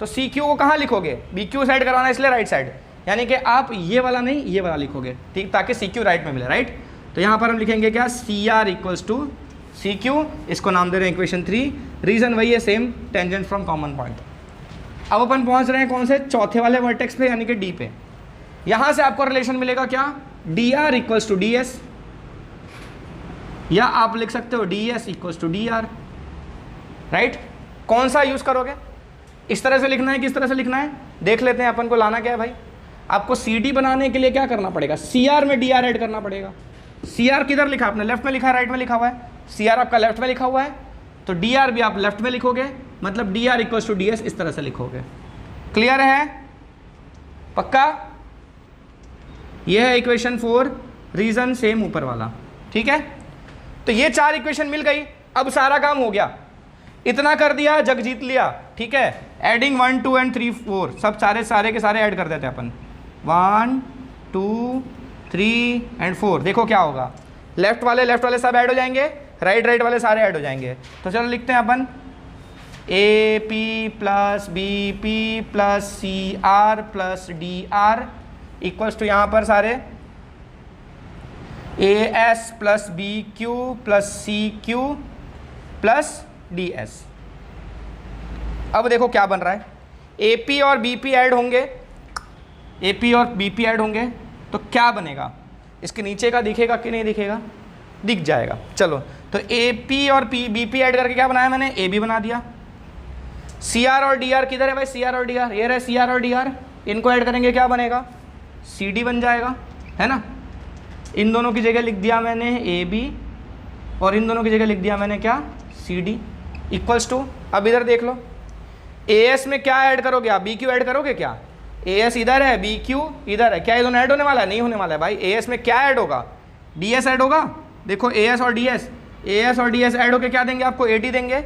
तो सी क्यू को कहाँ लिखोगे, बी क्यू साइड करवाना है इसलिए राइट साइड, यानी कि आप ये वाला नहीं ये वाला लिखोगे, ठीक, ताकि सी क्यू राइट में मिले, राइट। तो यहाँ पर हम लिखेंगे क्या, C R equals to C Q, इसको नाम दे रहे हैं इक्वेशन 3, रीजन वही है same, tangent from common point. अब अपन पहुँच रहे हैं कौन से, चौथे वाले वर्टेक्स पे यानी कि डी पे। यहाँ से आपको रिलेशन मिलेगा क्या, D R equals to D S, या आप लिख सकते हो D S equals to D R, right. कौन सा यूज़ करोगे, इस तरह से लिखना है किस तरह से लिखना है, देख लेते हैं। अपन को लाना क्या है भाई, आपको सी डी बनाने के लिए क्या करना पड़ेगा, सी आर में डी आर ऐड करना पड़ेगा। सी आर किधर लिखा आपने, लेफ्ट में लिखा है राइट में लिखा हुआ है, सी आर आपका लेफ्ट में लिखा हुआ है, तो डी आर भी आप लेफ्ट में लिखोगे, मतलब D R equals to D S इस तरह से लिखोगे। क्लियर है, पक्का। यह है इक्वेशन 4, रीजन सेम ऊपर वाला, ठीक है। तो ये 4 इक्वेशन मिल गई, अब सारा काम हो गया, इतना कर दिया, जग जीत लिया, ठीक है। एडिंग 1 2 एंड 3 4 सब सारे के सारे ऐड कर देते हैं अपन, 1 2 3 एंड 4, देखो क्या होगा, लेफ्ट वाले सब ऐड हो जाएंगे, राइट वाले सारे ऐड हो जाएंगे। तो चलो लिखते हैं अपन, A P plus B P plus C R plus D R equals to यहाँ पर सारे A S plus B Q plus C Q plus D S. अब देखो क्या बन रहा है, ए पी और बी पी ऐड होंगे, ए पी और बी पी ऐड होंगे तो क्या बनेगा, इसके नीचे का दिखेगा कि नहीं दिखेगा, दिख जाएगा। चलो तो ए पी और बी पी ऐड करके क्या बनाया मैंने, ए बी बना दिया। सी आर और डी आर किधर है भाई, सी आर और डी आर, ये रहे सी आर और डी आर, इनको ऐड करेंगे क्या बनेगा, सी डी बन जाएगा, है ना। इन दोनों की जगह लिख दिया मैंने ए बी, और इन दोनों की जगह लिख दिया मैंने क्या, सी डी इक्वल्स टू, अब इधर देख लो, ए एस में क्या ऐड करोगे आप, बी क्यू ऐड करोगे क्या, ए एस इधर है बी क्यू इधर है, क्या ये दोनों ऐड होने वाला है, नहीं होने वाला है भाई। ए एस में क्या ऐड होगा, डी एस ऐड होगा, देखो ए एस और डी एस ऐड होकर क्या देंगे आपको, ए डी देंगे,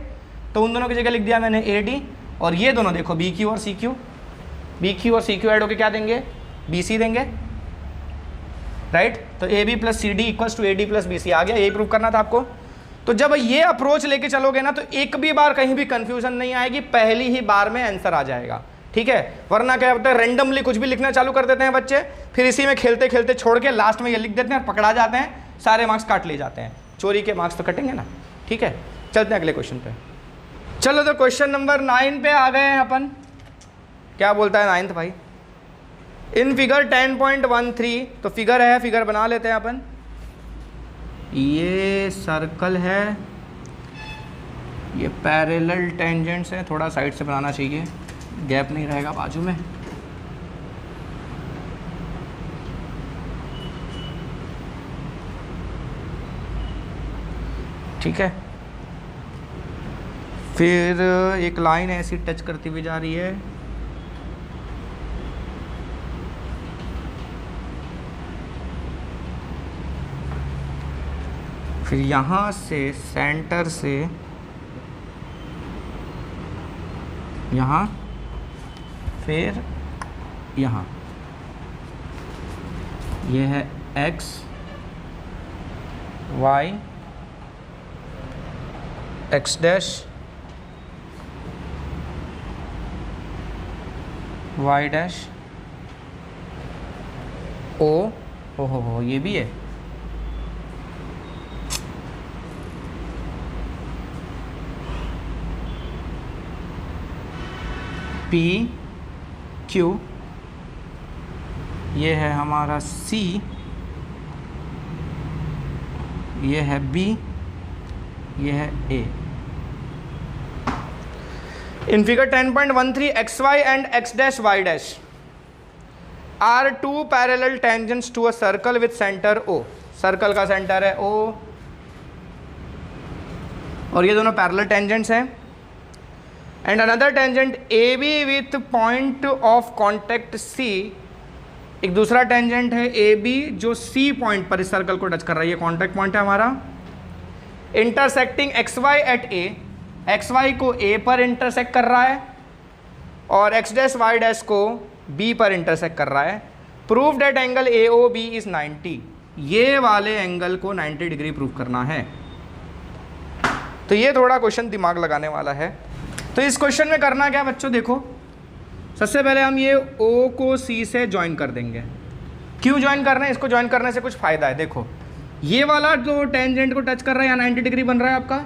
तो उन दोनों की जगह लिख दिया मैंने ए डी, और ये दोनों देखो बी क्यू और सी क्यू, बी क्यू और सी क्यू ऐड होकर क्या देंगे, बी सी देंगे, राइट। तो A B plus C D equals to A D plus B C आ गया, यही प्रूव करना था आपको। तो जब ये अप्रोच लेके चलोगे ना तो एक भी बार कहीं भी कंफ्यूजन नहीं आएगी, पहली ही बार में आंसर आ जाएगा, ठीक है। वरना क्या होता है, रेंडमली कुछ भी लिखना चालू कर देते हैं बच्चे, फिर इसी में खेलते खेलते छोड़ के लास्ट में ये लिख देते हैं, पकड़ा जाते हैं, सारे मार्क्स काट ले जाते हैं, चोरी के मार्क्स तो कटेंगे ना, ठीक है। चलते हैं अगले क्वेश्चन पे। चलो तो क्वेश्चन नंबर 9 पे आ गए हैं अपन। क्या बोलता है 9th भाई, इन फिगर 10.13, तो फिगर है, फिगर बना लेते हैं अपन। ये सर्कल है, ये पैरेलल टेंजेंट्स है, थोड़ा साइड से बनाना चाहिए, गैप नहीं रहेगा बाजू में। ठीक है, फिर एक लाइन ऐसी टच करती हुई जा रही है, फिर यहाँ से सेंटर से यहाँ, फिर यहाँ, ये है x y x dash y dash o, हो ये भी है, P Q, ये है हमारा C, ये है B, ये है A। In figure 10.13 xy and x dash y dash are two parallel tangents to a circle with center O। Circle का सेंटर है O, और ये दोनों पैरेलल टेंजेंट्स हैं। And another tangent A B with point of contact C, एक दूसरा tangent है A B जो सी पॉइंट पर इस सर्कल को टच कर रहा है, ये कॉन्टेक्ट पॉइंट है हमारा। Intersecting X Y at A, X Y को ए पर इंटरसेक्ट कर रहा है और एक्स डैश वाई डैश को बी पर इंटरसेक्ट कर रहा है। Prove that angle A O B is 90, ये वाले एंगल को 90 डिग्री प्रूव करना है। तो ये थोड़ा क्वेश्चन दिमाग लगाने वाला है। तो इस क्वेश्चन में करना क्या बच्चों, देखो सबसे पहले हम ये O को C से ज्वाइन कर देंगे। क्यों ज्वाइन करना है, इसको ज्वाइन करने से कुछ फ़ायदा है। देखो ये वाला जो टेंजेंट को टच कर रहा है यहाँ 90 डिग्री बन रहा है आपका,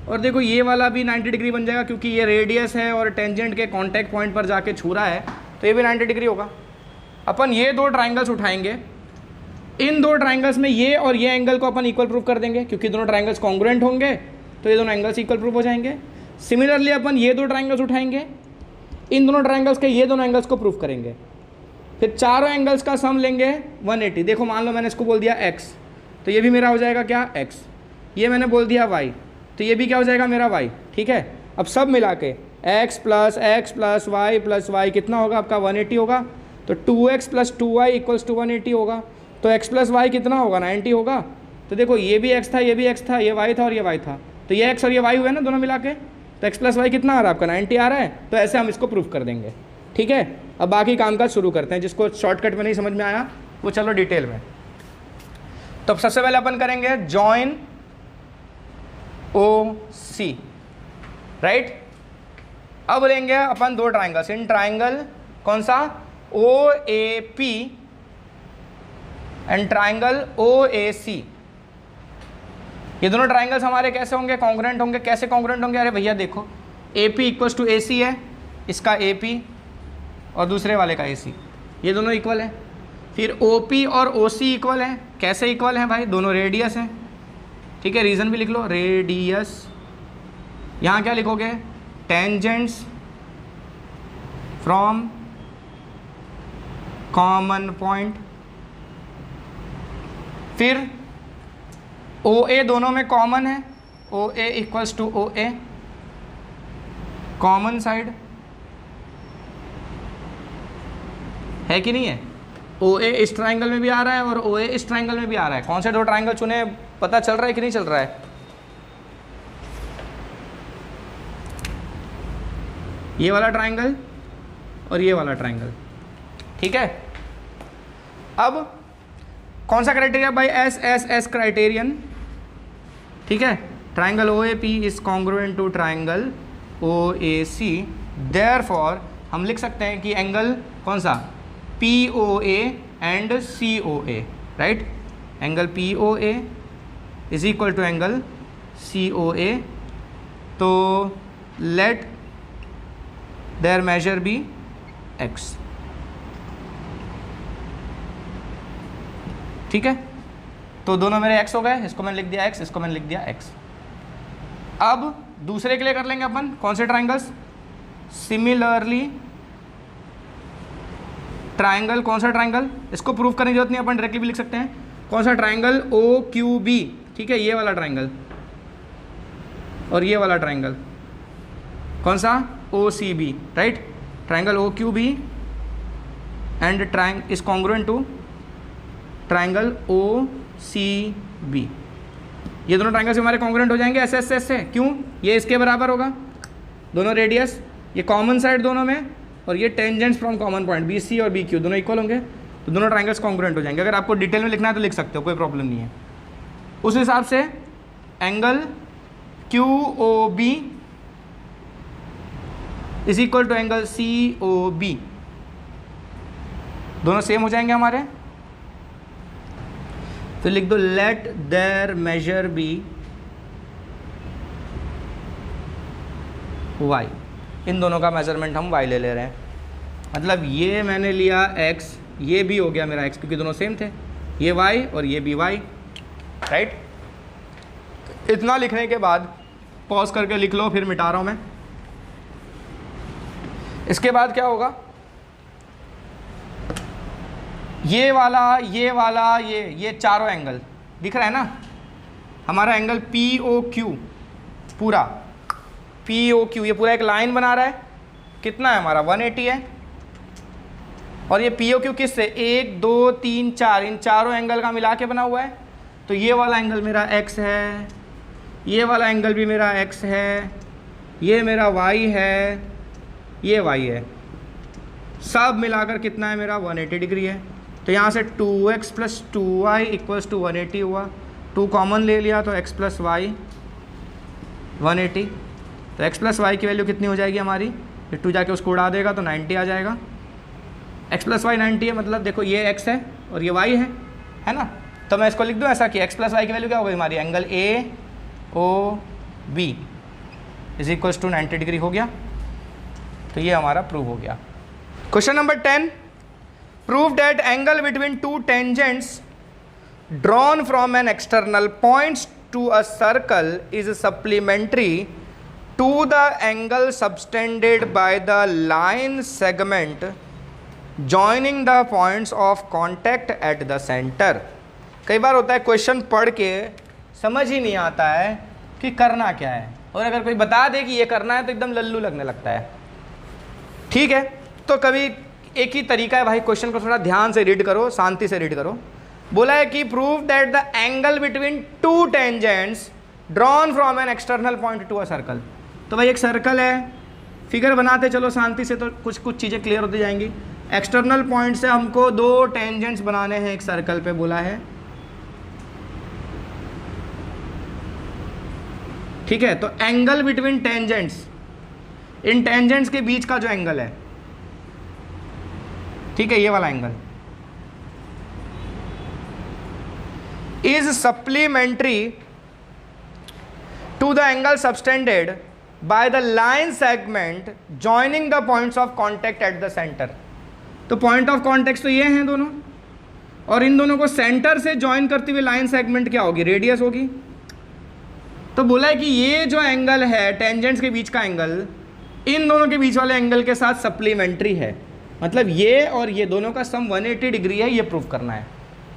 और देखो ये वाला भी 90 डिग्री बन जाएगा क्योंकि ये रेडियस है और टेंजेंट के कॉन्टैक्ट पॉइंट पर जाके छू रहा है, तो ये भी 90 डिग्री होगा। अपन ये दो ट्राइंगल्स उठाएंगे, इन दो ट्राइंगल्स में ये और ये एंगल को अपन इक्वल प्रूव कर देंगे क्योंकि दोनों ट्राइंगल्स कॉन्ग्रुएंट होंगे, तो ये दोनों एंगल्स इक्वल प्रूव हो जाएंगे। सिमिलरली अपन ये दो ट्राइंगल्स उठाएंगे, इन दोनों ट्राइंगल्स के ये दोनों एंगल्स को प्रूव करेंगे, फिर चारों एंगल्स का सम लेंगे 180। देखो मान लो मैंने इसको बोल दिया x, तो ये भी मेरा हो जाएगा क्या x, ये मैंने बोल दिया y, तो ये भी क्या हो जाएगा मेरा y। ठीक है, अब सब मिला के x प्लस y कितना होगा आपका 180 होगा, तो 2x plus 2y equals to 180 होगा। तो x प्लस y कितना होगा 90 होगा। तो देखो ये भी x था, ये भी x था, ये y था और ये y था, तो ये x और ये y हुए ना दोनों मिला के, तो x प्लस y कितना आ रहा है आपका 90 आ रहा है। तो ऐसे हम इसको प्रूफ कर देंगे। ठीक है, अब बाकी कामकाज शुरू करते हैं। जिसको शॉर्टकट में नहीं समझ में आया वो चलो डिटेल में। तो सबसे पहले अपन करेंगे जॉइन OC, राइट। अब लेंगे अपन दो ट्राइंगल्स, इन ट्राइंगल कौन सा OAP एंड ट्राइंगल OAC। ये दोनों ट्राइंगल्स हमारे कैसे होंगे, कॉन्ग्रुएंट होंगे। कैसे कॉन्ग्रुएंट होंगे, अरे भैया देखो AP इक्वल्स टू AC है, इसका AP और दूसरे वाले का AC, ये दोनों इक्वल है। फिर OP और OC इक्वल है। कैसे इक्वल हैं भाई, दोनों रेडियस हैं। ठीक है, रीज़न भी लिख लो, रेडियस। यहाँ क्या लिखोगे, टेंजेंट्स फ्रॉम कॉमन पॉइंट। फिर OA दोनों में कॉमन है, OA equals to OA, common side है कि नहीं है। OA इस ट्राइंगल में भी आ रहा है और OA इस ट्राइंगल में भी आ रहा है। कौन से दो ट्राइंगल चुने पता चल रहा है कि नहीं चल रहा है। ये वाला ट्राइंगल और ये वाला ट्राइंगल। ठीक है, अब कौन सा क्राइटेरिया भाई, SSS क्राइटेरियन। ठीक है, triangle OAP is congruent to triangle OAC, therefore हम लिख सकते हैं कि एंगल कौन सा, POA and COA, right. Angle POA is equal to angle COA। तो let their measure be x। ठीक है, तो दोनों मेरे x हो गए, इसको मैंने लिख दिया x, इसको मैंने लिख दिया x। अब दूसरे के लिए कर लेंगे अपन, कौन से ट्राइंगल्स, सिमिलरली ट्राइंगल, कौन सा ट्राइंगल, इसको प्रूव करने की जरूरत नहीं, अपन डायरेक्टली भी लिख सकते हैं। कौन सा ट्राइंगल OQB। ठीक है, ये वाला ट्राइंगल और ये वाला ट्राइंगल कौन सा OCB, right. Triangle OQB and triangle is congruent to triangle OCB। ये दोनों ट्राइंगल्स हमारे कॉन्ग्रुएंट हो जाएंगे SSS से। क्यों, ये इसके बराबर होगा, दोनों रेडियस, ये कॉमन साइड दोनों में, और ये tangents from common point BC और BQ दोनों इक्वल होंगे, तो दोनों ट्राइंगल्स कॉन्ग्रुएंट हो जाएंगे। अगर आपको डिटेल में लिखना है तो लिख सकते हो, कोई प्रॉब्लम नहीं है। उस हिसाब से angle QOB is equal to angle COB, दोनों सेम हो जाएंगे हमारे। तो लिख दो let their measure be y। इन दोनों का मेजरमेंट हम y ले रहे हैं, मतलब ये मैंने लिया x, ये भी हो गया मेरा x क्योंकि दोनों सेम थे, ये y और ये भी y, राइट। इतना लिखने के बाद पॉज करके लिख लो, फिर मिटा रहा हूँ मैं। इसके बाद क्या होगा, ये वाला ये चारों एंगल दिख रहा है ना, हमारा एंगल POQ, पूरा POQ ये पूरा एक लाइन बना रहा है। कितना है हमारा 180 है, और ये POQ किससे 1 2 3 4 इन चारों एंगल का मिला के बना हुआ है। तो ये वाला एंगल मेरा x है, ये वाला एंगल भी मेरा x है, ये मेरा y है, ये y है, सब मिलाकर कितना है मेरा 180 डिग्री है। तो यहाँ से 2x + 2y = 180 हुआ, 2 कॉमन ले लिया तो x + y 180, तो x + y की वैल्यू कितनी हो जाएगी हमारी, फिर 2 जाके उसको उड़ा देगा तो 90 आ जाएगा। x + y 90 है, मतलब देखो ये x है और ये y है ना, तो मैं इसको लिख दूँ ऐसा कि x + y की वैल्यू क्या हो गई हमारी, एंगल AOB = 90 डिग्री हो गया। तो ये हमारा प्रूव हो गया। Question number 10, prove that angle between two tangents drawn from an external points to a circle is supplementary to the angle subtended by the line segment joining the points of contact at the centre. कई बार होता है question पढ़ के समझ ही नहीं आता है कि करना क्या है, और अगर कोई बता दे कि ये करना है तो एकदम लल्लू लगने लगता है। ठीक है, तो कभी एक ही तरीका है भाई, क्वेश्चन को थोड़ा ध्यान से रीड करो, शांति से रीड करो। बोला है कि prove that the angle between two tangents drawn from an external point to a circle. तो भाई एक सर्कल है, फिगर बनाते चलो शांति से, तो कुछ चीज़ें क्लियर होती जाएंगी। एक्सटर्नल पॉइंट से हमको 2 टेंजेंट्स बनाने हैं एक सर्कल पे, बोला है। ठीक है, तो एंगल बिटवीन टेंजेंट्स, इन टेंजेंट्स के बीच का जो एंगल है, ठीक है, ये वाला angle is supplementary to the angle subtended by the line segment joining the points of contact at the centre. तो पॉइंट ऑफ कॉन्टैक्ट तो ये हैं दोनों, और इन दोनों को सेंटर से ज्वाइन करती हुई लाइन सेगमेंट क्या होगी, रेडियस होगी। तो बोला है कि ये जो एंगल है टेंजेंट्स के बीच का एंगल, इन दोनों के बीच वाले एंगल के साथ सप्लीमेंट्री है, मतलब ये और ये दोनों का सम 180 डिग्री है, ये प्रूव करना है।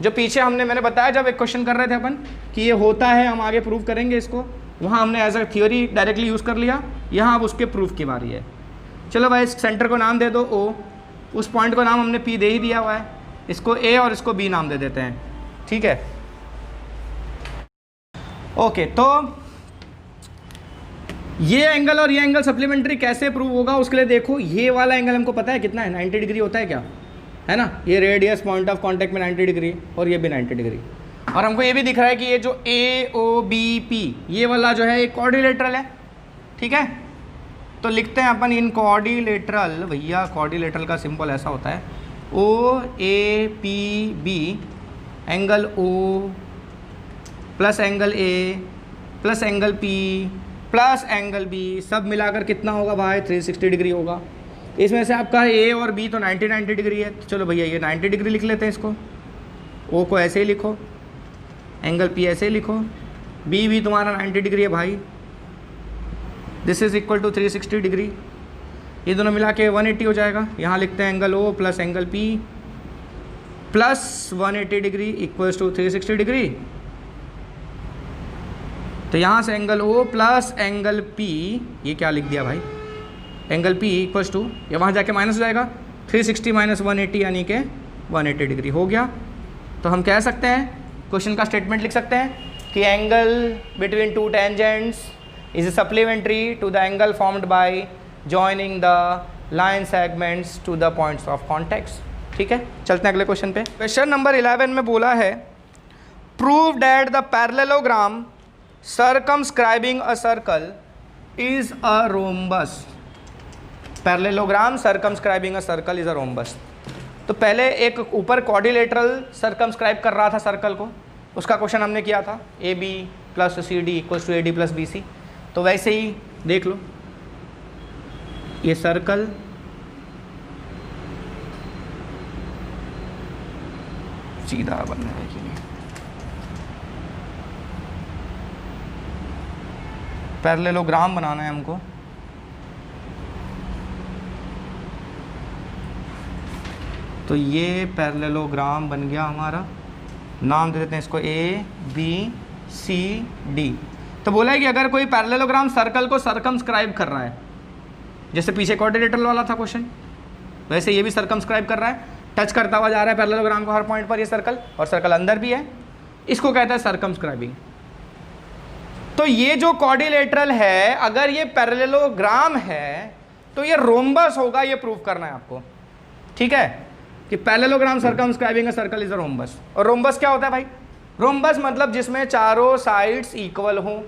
जो पीछे मैंने बताया जब एक क्वेश्चन कर रहे थे अपन कि ये होता है, हम आगे प्रूव करेंगे इसको, वहाँ हमने as a theory directly use कर लिया, यहाँ अब उसके प्रूफ की बारी है। चलो भाई इस सेंटर को नाम दे दो O, उस पॉइंट को नाम हमने P दे ही दिया हुआ है, इसको A और इसको B नाम दे देते हैं। ठीक है, ओके, तो ये एंगल और ये एंगल सप्लीमेंट्री कैसे प्रूव होगा, उसके लिए देखो ये वाला एंगल हमको पता है कितना है, 90 डिग्री होता है क्या, है ना। ये रेडियस पॉइंट ऑफ कांटेक्ट में 90 डिग्री और ये भी 90 डिग्री, और हमको ये भी दिख रहा है कि ये जो AOBP ये वाला जो है एक क्वाड्रिलेटरल है। ठीक है, तो लिखते हैं अपन इन क्वाड्रिलेटरल, भैया क्वाड्रिलेटरल का सिंबल ऐसा होता है OAPB, angle O plus angle A plus angle P plus angle B, सब मिलाकर कितना होगा भाई, 360 डिग्री होगा। इसमें से आपका A और B तो 90 डिग्री है, तो चलो भैया ये 90 डिग्री लिख लेते हैं इसको, O को ऐसे ही लिखो, एंगल P ऐसे ही लिखो, B भी तुम्हारा 90 डिग्री है भाई, this is equal to 360 degree, ये दोनों मिला के 180 हो जाएगा। यहाँ लिखते हैं angle O plus angle P plus 180 degree equals to 360 degree. तो यहाँ से angle O plus angle P, ये क्या लिख दिया भाई, एंगल P इक्वल्स टू, या वहाँ जाके माइनस हो जाएगा, 360 माइनस 180 यानी कि 180 डिग्री हो गया। तो हम कह सकते हैं, क्वेश्चन का स्टेटमेंट लिख सकते हैं कि angle between two tangents is supplementary to the angle formed by joining the line segments to the points of contacts. ठीक है, चलते हैं अगले क्वेश्चन पे। क्वेश्चन नंबर 11 में बोला है prove that the parallelogram circumscribing a circle is a rhombus। Parallelogram circumscribing a circle is a rhombus। तो पहले एक ऊपर क्वाड्रिलेटरल सर्कमस्क्राइब कर रहा था सर्कल को, उसका क्वेश्चन हमने किया था AB plus CD equals to AD plus BC। तो वैसे ही देख लो, ये सर्कल सीधा बनने के लिए पैरेललोग्राम बनाना है हमको। तो ये पैरेललोग्राम बन गया हमारा, नाम दे देते हैं इसको ABCD। तो बोला है कि अगर कोई पैरेललोग्राम सर्कल को सर्कमस्क्राइब कर रहा है, जैसे पीछे क्वाड्रिलेटरल वाला था क्वेश्चन, वैसे ये भी सर्कमस्क्राइब कर रहा है, टच करता हुआ जा रहा है पैरेललोग्राम को हर पॉइंट पर ये सर्कल, और सर्कल अंदर भी है, इसको कहता है सर्कमस्क्राइबिंग। तो ये जो क्वाड्रिलेटरल है, अगर ये पैरेललोग्राम है तो ये रोम्बस होगा, ये प्रूव करना है आपको। ठीक है, कि parallelogram circumscribing a circle is a rhombus. और रोम्बस क्या होता है भाई? रोम्बस मतलब जिसमें चारों साइड्स इक्वल हो,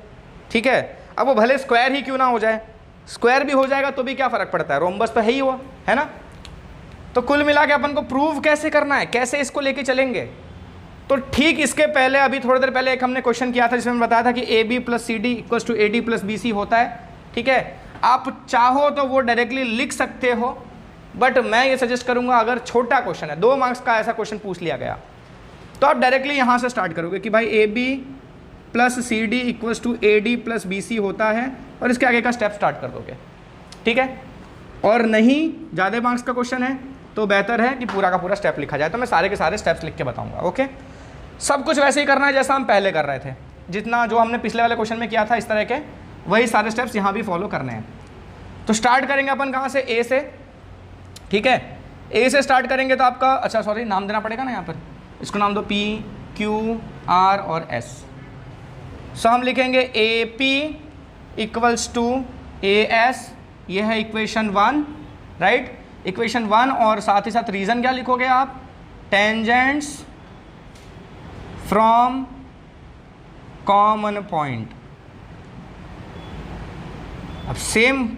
ठीक है। अब वो भले स्क्वायर ही क्यों ना हो जाए, स्क्वायर भी हो जाएगा तो भी क्या फ़र्क पड़ता है, रोम्बस तो है ही हुआ, है ना। तो कुल मिला के अपन को प्रूव कैसे करना है, कैसे इसको लेके चलेंगे, तो ठीक इसके पहले अभी थोड़ी देर पहले एक हमने क्वेश्चन किया था जिसमें बताया था कि A B plus C D equals to A D plus B C होता है, ठीक है। आप चाहो तो वो डायरेक्टली लिख सकते हो, बट मैं ये सजेस्ट करूंगा अगर छोटा क्वेश्चन है, 2 मार्क्स का ऐसा क्वेश्चन पूछ लिया गया, तो आप डायरेक्टली यहाँ से स्टार्ट करोगे कि भाई A B plus C D equals to A D plus B C होता है, और इसके आगे का स्टेप स्टार्ट कर दोगे, ठीक है। और नहीं ज़्यादा मार्क्स का क्वेश्चन है तो बेहतर है कि पूरा का पूरा स्टेप लिखा जाए, तो मैं सारे के सारे स्टेप्स लिख के बताऊँगा, ओके। सब कुछ वैसे ही करना है जैसा हम पहले कर रहे थे, जितना जो हमने पिछले वाले क्वेश्चन में किया था इस तरह के, वही सारे स्टेप्स यहाँ भी फॉलो करने हैं। तो स्टार्ट करेंगे अपन कहाँ से, ए से, ठीक है। ए से स्टार्ट करेंगे तो आपका, अच्छा सॉरी नाम देना पड़ेगा ना यहाँ पर, इसको नाम दो पी क्यू आर और एस। सो हम लिखेंगे A P equals to A S, ये है इक्वेशन 1, राइट, इक्वेशन 1। और साथ ही साथ रीज़न क्या लिखोगे आप, टेंजेंट्स फ्रॉम कॉमन पॉइंट। अब सेम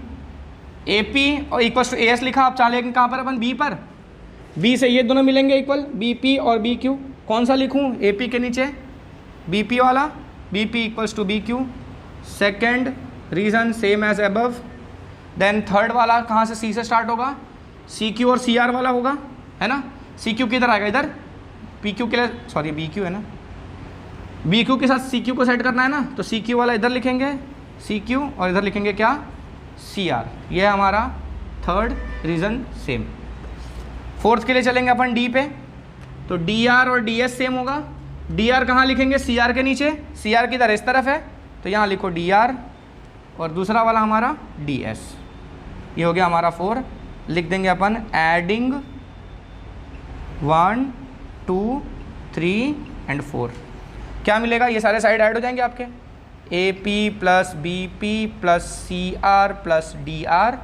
ए पी और इक्वल्स टू ए एस लिखा, आप चाहे कहाँ पर अपन बी पर, बी से ये दोनों मिलेंगे इक्वल, बी पी और बी क्यू। कौन सा लिखूँ, ए पी के नीचे बी पी वाला, B P equals to B Q. Second reason same as above. Then third वाला कहाँ से, सी से स्टार्ट होगा, सी क्यू और सी आर वाला होगा, है ना। सी क्यू किधर आएगा, इधर पी क्यू के लिए, सॉरी बी क्यू है ना, बी क्यू के साथ सी क्यू को सेट करना है ना, तो सी क्यू वाला इधर लिखेंगे सी क्यू, और इधर लिखेंगे क्या, सी आर। ये है हमारा थर्ड रीज़न सेम। फोर्थ के लिए चलेंगे अपन डी पे, तो डी आर और डी एस सेम होगा। डी आर कहाँ लिखेंगे, सी आर के नीचे, सी आर की तरह इस तरफ है, तो यहाँ लिखो डी आर, और दूसरा वाला हमारा डी एस। ये हो गया हमारा 4। लिख देंगे अपन एडिंग 1 2 3 एंड 4, क्या मिलेगा, ये सारे साइड ऐड हो जाएंगे आपके, A P plus B P plus C R plus D R,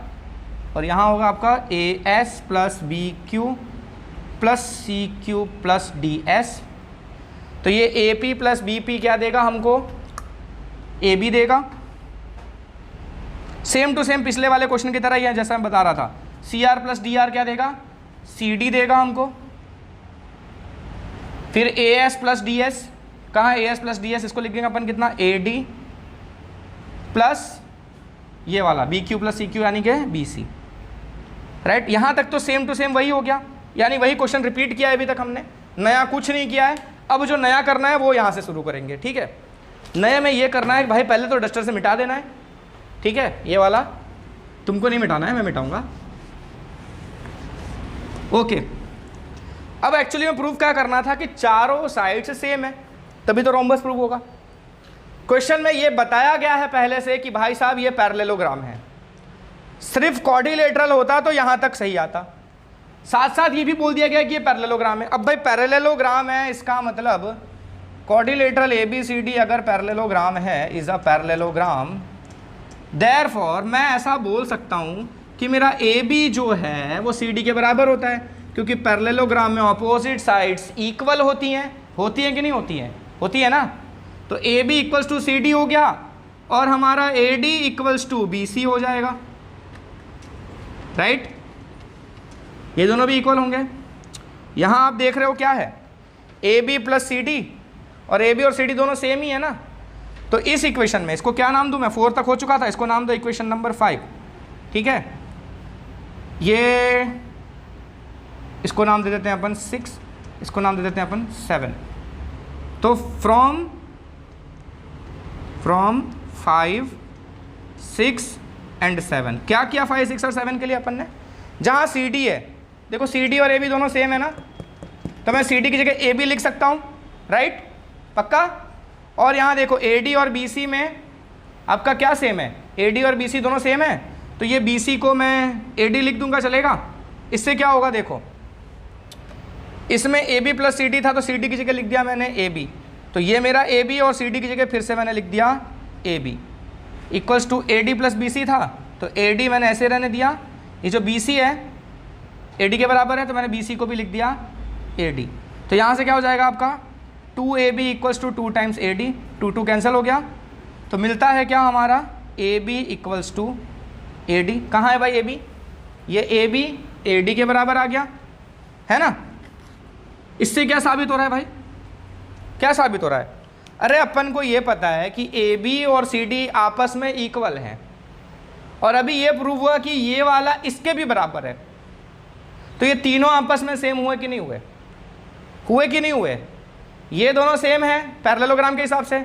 और यहाँ होगा आपका A S plus B Q plus C Q plus D S. तो ये A P plus B P क्या देगा हमको, ए बी देगा, सेम टू सेम पिछले वाले क्वेश्चन की तरह ही है जैसा मैं बता रहा था। C R plus D R क्या देगा, सी डी देगा हमको। फिर A S plus D S, कहाँ A S plus D S, इसको लिखेंगे अपन कितना, ए डी प्लस ये वाला B Q plus C Q यानी कि बी सी, राइट। यहाँ तक तो सेम टू सेम वही हो गया, यानी वही क्वेश्चन रिपीट किया है अभी तक हमने, नया कुछ नहीं किया है। अब जो नया करना है वो यहाँ से शुरू करेंगे, ठीक है। नए में ये करना है कि भाई पहले तो डस्टर से मिटा देना है, ठीक है, ये वाला तुमको नहीं मिटाना है, मैं मिटाऊंगा, ओके। अब एक्चुअली में प्रूफ क्या करना था कि चारों साइड से सेम है, तभी तो रोम्बस प्रूव होगा। क्वेश्चन में ये बताया गया है पहले से कि भाई साहब ये पैरेललोग्राम है, सिर्फ क्वाड्रिलेटरल होता तो यहाँ तक सही आता, साथ साथ ये भी बोल दिया गया कि ये पैरेललोग्राम है। अब भाई पैरेललोग्राम है, इसका मतलब quadrilateral A B C D अगर पैरेललोग्राम है, इज अ पैरेललोग्राम, देयरफॉर मैं ऐसा बोल सकता हूँ कि मेरा ए बी जो है वो सी डी के बराबर होता है, क्योंकि पैरेललोग्राम में ऑपोजिट साइड्स इक्वल होती हैं कि नहीं होती हैं, होती है ना। तो A B equals to C D हो गया, और हमारा A D equals to B C हो जाएगा, राइट। ये दोनों भी इक्वल होंगे। यहाँ आप देख रहे हो क्या है, A B plus C D, और ए बी और सी डी दोनों सेम ही है ना। तो इस इक्वेशन में इसको क्या नाम दूँ, मैं 4 तक हो चुका था, इसको नाम दो इक्वेशन नंबर 5, ठीक है। ये इसको नाम दे देते हैं अपन 6, इसको नाम दे देते हैं अपन 7। तो फ्रॉम 5 6 एंड 7 क्या किया 5 6 और 7 के लिए अपन ने, जहाँ सी डी है, देखो सी डी और ए बी दोनों सेम है ना, तो मैं सी डी की जगह ए बी लिख सकता हूँ, राइट, पक्का। और यहाँ देखो ए डी और बी सी में आपका क्या सेम है, ए डी और बी सी दोनों सेम है, तो ये बी सी को मैं ए डी लिख दूंगा, चलेगा। इससे क्या होगा, देखो इसमें A B plus C D था, तो सी डी की जगह लिख दिया मैंने ए बी, तो ये मेरा ए बी, और सी डी की जगह फिर से मैंने लिख दिया A B equals to A D plus B C था, तो ए डी मैंने ऐसे रहने दिया, ये जो बी सी है AD के बराबर है, तो मैंने BC को भी लिख दिया AD। तो यहाँ से क्या हो जाएगा आपका 2AB equals to 2 times AD, 2 cancel हो गया, तो मिलता है क्या हमारा AB इक्वल्स टू AD। कहाँ है भाई AB? ये AB AD के बराबर आ गया है ना। इससे क्या साबित हो रहा है भाई? क्या साबित हो रहा है? अरे अपन को ये पता है कि AB और CD आपस में इक्वल हैं, और अभी ये प्रूव हुआ कि ये वाला इसके भी बराबर है। तो ये तीनों आपस में सेम हुए कि नहीं हुए? हुए कि नहीं हुए? ये दोनों सेम है पैरेललोग्राम के हिसाब से,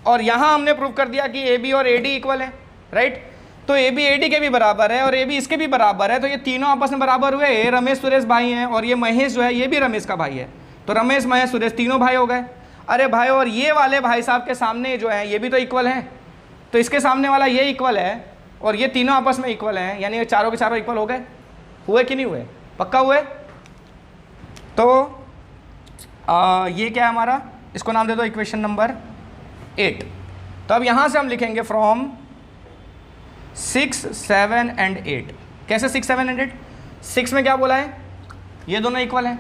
और यहाँ हमने प्रूव कर दिया कि AB और AD इक्वल है, राइट। तो AB AD के भी बराबर है और AB इसके भी बराबर है, तो ये तीनों आपस में बराबर हुए। ये रमेश सुरेश भाई हैं, और ये महेश जो है ये भी रमेश का भाई है, तो रमेश महेश सुरेश तीनों भाई हो गए। अरे भाई, और ये वाले भाई साहब के सामने जो है ये भी तो इक्वल हैं, तो इसके सामने वाला ये इक्वल है और ये तीनों आपस में इक्वल हैं, यानी ये चारों के चारों इक्वल हो गए। हुए कि नहीं हुए? पक्का हुए। तो ये क्या है हमारा, इसको नाम दे दो इक्वेशन नंबर 8। तो अब यहाँ से हम लिखेंगे फ्रॉम 6, 7 एंड 8। कैसे 6, 7 एंड 8? 6 में क्या बोला है? ये दोनों इक्वल हैं।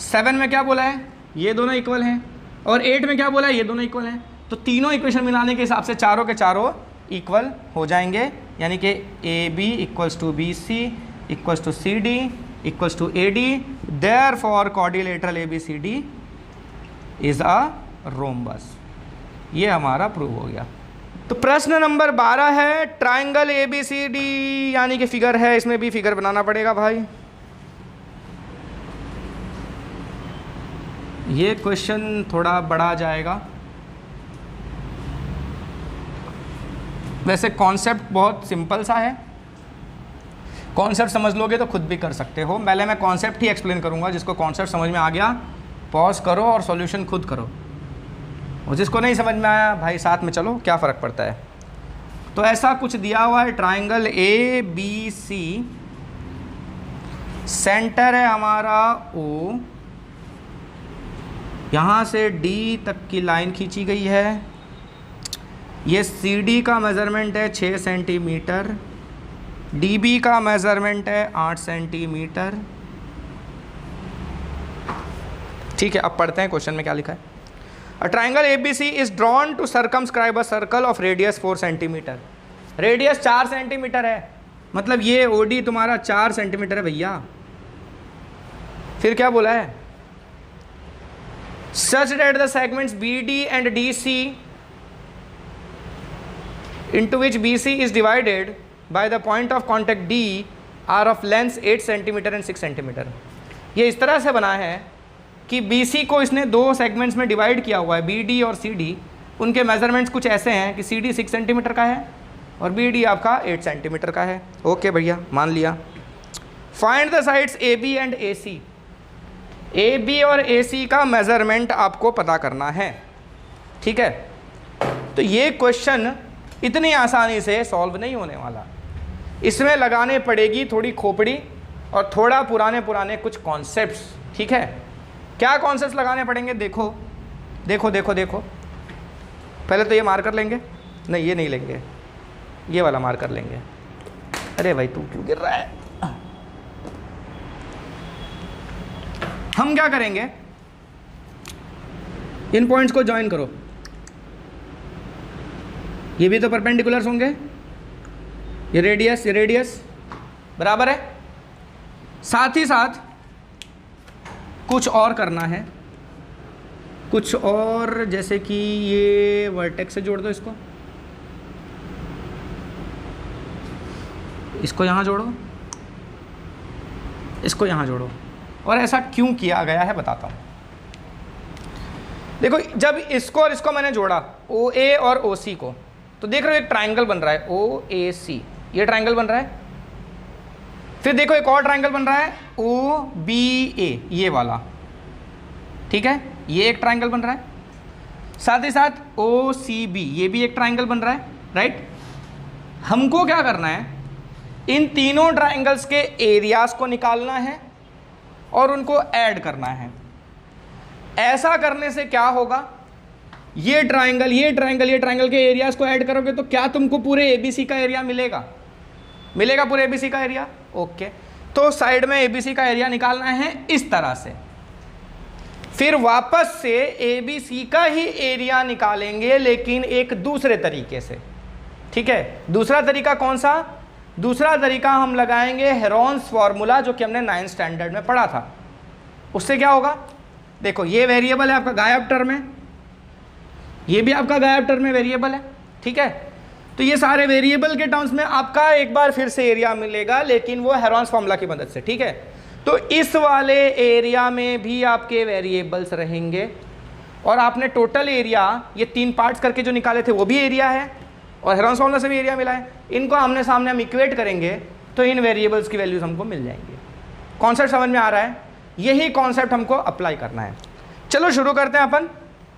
7 में क्या बोला है? ये दोनों इक्वल हैं। और 8 में क्या बोला है? ये दोनों इक्वल हैं। तो तीनों इक्वेशन मिलाने के हिसाब से चारों के चारों इक्वल हो जाएंगे, यानी कि AB equals to BC equals to CD equals to AD, therefore quadrilateral ABCD is a rhombus. ये हमारा प्रूव हो गया। तो प्रश्न नंबर 12 है ट्राइंगल ABCD, यानी कि फिगर है, इसमें भी फिगर बनाना पड़ेगा भाई। ये क्वेश्चन थोड़ा बड़ा जाएगा, वैसे कॉन्सेप्ट बहुत सिंपल सा है, कॉन्सेप्ट समझ लोगे तो खुद भी कर सकते हो। पहले मैं कॉन्सेप्ट ही एक्सप्लेन करूंगा, जिसको कॉन्सेप्ट समझ में आ गया पॉज करो और सॉल्यूशन खुद करो, और जिसको नहीं समझ में आया भाई साथ में चलो, क्या फ़र्क पड़ता है। तो ऐसा कुछ दिया हुआ है, ट्राइंगल ABC, सेंटर है हमारा O, यहाँ से D तक की लाइन खींची गई है। ये CD का मेज़रमेंट है 6 सेंटीमीटर, DB का मेज़रमेंट है 8 सेंटीमीटर। ठीक है, अब पढ़ते हैं क्वेश्चन में क्या लिखा है। A triangle ABC is drawn to circumscribe a circle of radius 4 centimetre. Radius 4 centimetre है, मतलब ये OD तुम्हारा 4 सेंटीमीटर है भैया। फिर क्या बोला है? Such that the segments BD and DC into which BC is divided by the point of contact D are of lengths 8 centimetre and 6 centimetre. ये इस तरह से बना है कि BC को इसने 2 सेगमेंट्स में डिवाइड किया हुआ है, BD और CD। उनके मेजरमेंट्स कुछ ऐसे हैं कि CD 6 सेंटीमीटर का है और BD आपका 8 सेंटीमीटर का है। ओके भैया, मान लिया। Find the sides AB and AC। AB और AC का मेजरमेंट आपको पता करना है, ठीक है। तो ये क्वेश्चन इतनी आसानी से सॉल्व नहीं होने वाला, इसमें लगाने पड़ेगी थोड़ी खोपड़ी और थोड़ा पुराने कुछ कॉन्सेप्ट्स, ठीक है। क्या कॉन्सेप्ट्स लगाने पड़ेंगे? देखो देखो देखो देखो, पहले तो ये मार्कर लेंगे, नहीं ये नहीं लेंगे, ये वाला मार्कर लेंगे। अरे भाई तू क्यों गिर रहा है? हम क्या करेंगे, इन पॉइंट्स को ज्वाइन करो, ये भी तो परपेंडिकुलर्स होंगे, ये रेडियस बराबर है। साथ ही साथ कुछ और करना है, कुछ और, जैसे कि ये वर्टेक्स से जोड़ दो, इसको यहाँ जोड़ो, इसको यहाँ जोड़ो। और ऐसा क्यों किया गया है बताता हूँ। देखो, जब इसको और इसको मैंने जोड़ा, OA और OC को, तो देख रहे हो एक ट्राइंगल बन रहा है OAC, ये ट्राइंगल बन रहा है। फिर देखो एक और ट्राइंगल बन रहा है OBA, ये वाला, ठीक है, ये एक ट्राइंगल बन रहा है। साथ ही साथ OCB, ये भी एक ट्राइंगल बन रहा है, राइट। हमको क्या करना है, इन तीनों ट्राइंगल्स के एरियाज को निकालना है और उनको ऐड करना है। ऐसा करने से क्या होगा, ये ट्राइंगल के एरियाज को ऐड करोगे तो क्या तुमको पूरे ABC का एरिया मिलेगा? पूरे ABC का एरिया। ओके, तो साइड में ABC का एरिया निकालना है इस तरह से, फिर वापस से ABC का ही एरिया निकालेंगे लेकिन एक दूसरे तरीके से। ठीक है, दूसरा तरीका कौन सा? दूसरा तरीका हम लगाएंगे हेरोन्स फॉर्मूला, जो कि हमने 9th स्टैंडर्ड में पढ़ा था। उससे क्या होगा, देखो ये वेरिएबल है आपका गायब टर्म है, ये भी आपका गायब टर्म में वेरिएबल है। ठीक है, तो ये सारे वेरिएबल के टर्म्स में आपका एक बार फिर से एरिया मिलेगा, लेकिन वो हेरोन्स फॉर्मूला की मदद से। ठीक है, तो इस वाले एरिया में भी आपके वेरिएबल्स रहेंगे, और आपने टोटल एरिया ये 3 पार्ट्स करके जो निकाले थे वो भी एरिया है, और हेरोन्स फॉर्मूला से भी एरिया मिला है। इनको आमने सामने हम इक्वेट करेंगे तो इन वेरिएबल्स की वैल्यूज हमको मिल जाएंगे। कॉन्सेप्ट समझ में आ रहा है? यही कॉन्सेप्ट हमको अप्लाई करना है। चलो शुरू करते हैं अपन।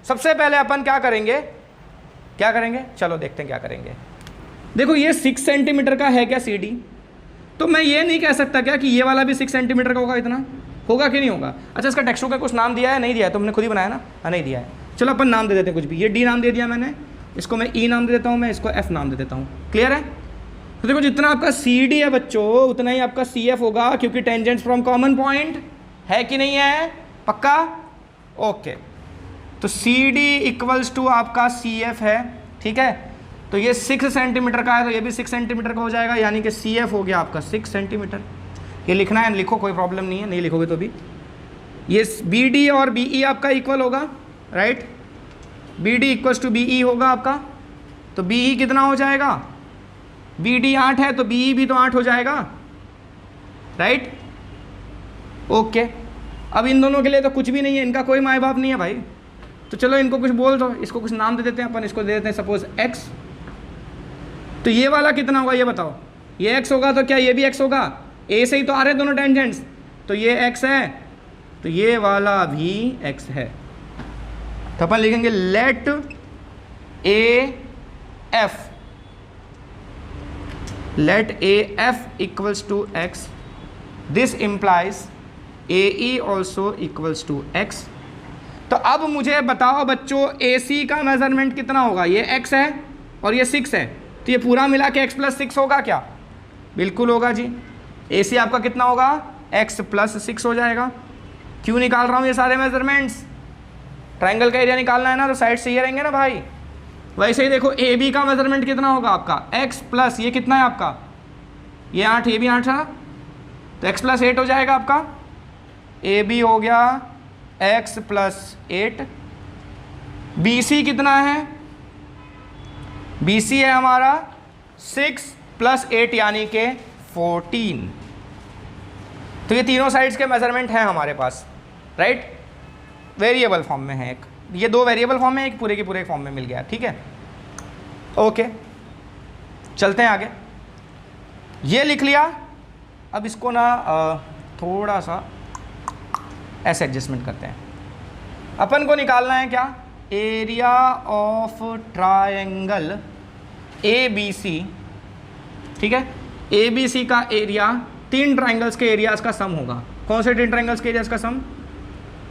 सबसे पहले अपन क्या करेंगे, चलो देखते हैं क्या करेंगे। देखो ये 6 सेंटीमीटर का है क्या CD, तो मैं ये नहीं कह सकता क्या कि ये वाला भी 6 सेंटीमीटर का होगा, इतना होगा कि नहीं होगा। अच्छा, इसका टेक्सचर का कुछ नाम दिया है? नहीं दिया है, तुमने खुद ही बनाया ना? हाँ, नहीं दिया है। चलो अपन नाम दे देते हैं कुछ भी। ये D नाम दे दिया मैंने, इसको मैं E नाम दे देता हूँ, मैं इसको F नाम दे देता हूँ। क्लियर है? तो देखो जितना आपका CD है बच्चों उतना ही आपका CF होगा, क्योंकि टेंजेंट्स फ्रॉम कॉमन पॉइंट है कि नहीं है? पक्का? ओके, तो CD इक्वल्स टू आपका CF है। ठीक है, तो ये 6 सेंटीमीटर का है तो ये भी 6 सेंटीमीटर का हो जाएगा, यानी कि CF हो गया आपका 6 सेंटीमीटर। ये लिखना है, लिखो, कोई प्रॉब्लम नहीं है, नहीं लिखोगे तो भी। ये BD और BE आपका इक्वल होगा, right? BD equals to BE होगा आपका, तो BE कितना हो जाएगा? BD 8 है तो BE भी तो 8 हो जाएगा, राइट? ओके, अब इन दोनों के लिए तो कुछ भी नहीं है, इनका कोई माँ बाप नहीं है भाई, तो चलो इनको कुछ बोल दो, इसको कुछ नाम दे देते हैं अपन। इसको दे देते हैं सपोज X। तो ये वाला कितना होगा ये बताओ? ये X होगा तो क्या ये भी X होगा? A से ही तो आ रहे दोनों टेंजेंट्स, तो ये X है तो ये वाला भी X है। तो अपन लिखेंगे let AF equals to X, this implies AE also equals to X। तो अब मुझे बताओ बच्चों AC का मेजरमेंट कितना होगा? ये X है और ये 6 है, तो ये पूरा मिला के X + 6 होगा क्या? बिल्कुल होगा जी। AC आपका कितना होगा? X + 6 हो जाएगा। क्यों निकाल रहा हूँ ये सारे मेजरमेंट्स? ट्राइंगल का एरिया निकालना है ना, तो साइड से ये रहेंगे ना भाई। वैसे ही देखो AB का मेजरमेंट कितना होगा आपका? X + ये कितना है आपका? ये 8, ये भी 8 था, तो X + 8 हो जाएगा आपका। AB हो गया X + 8। BC कितना है? BC है हमारा 6 + 8 यानी कि 14। तो ये तीनों साइड्स के मेजरमेंट हैं हमारे पास, राइट? वेरिएबल फॉर्म में है एक, ये 2 वेरिएबल फॉर्म में, एक पूरे के पूरे फॉर्म में मिल गया। ठीक है, ओके, चलते हैं आगे। ये लिख लिया। अब इसको ना थोड़ा सा ऐसे एडजस्टमेंट करते हैं। अपन को निकालना है क्या? Area of triangle ABC। ठीक है, ABC का एरिया 3 ट्राइंगल्स के एरियाज का सम होगा। कौन से 3 ट्राइंगल्स के एरियाज का sum?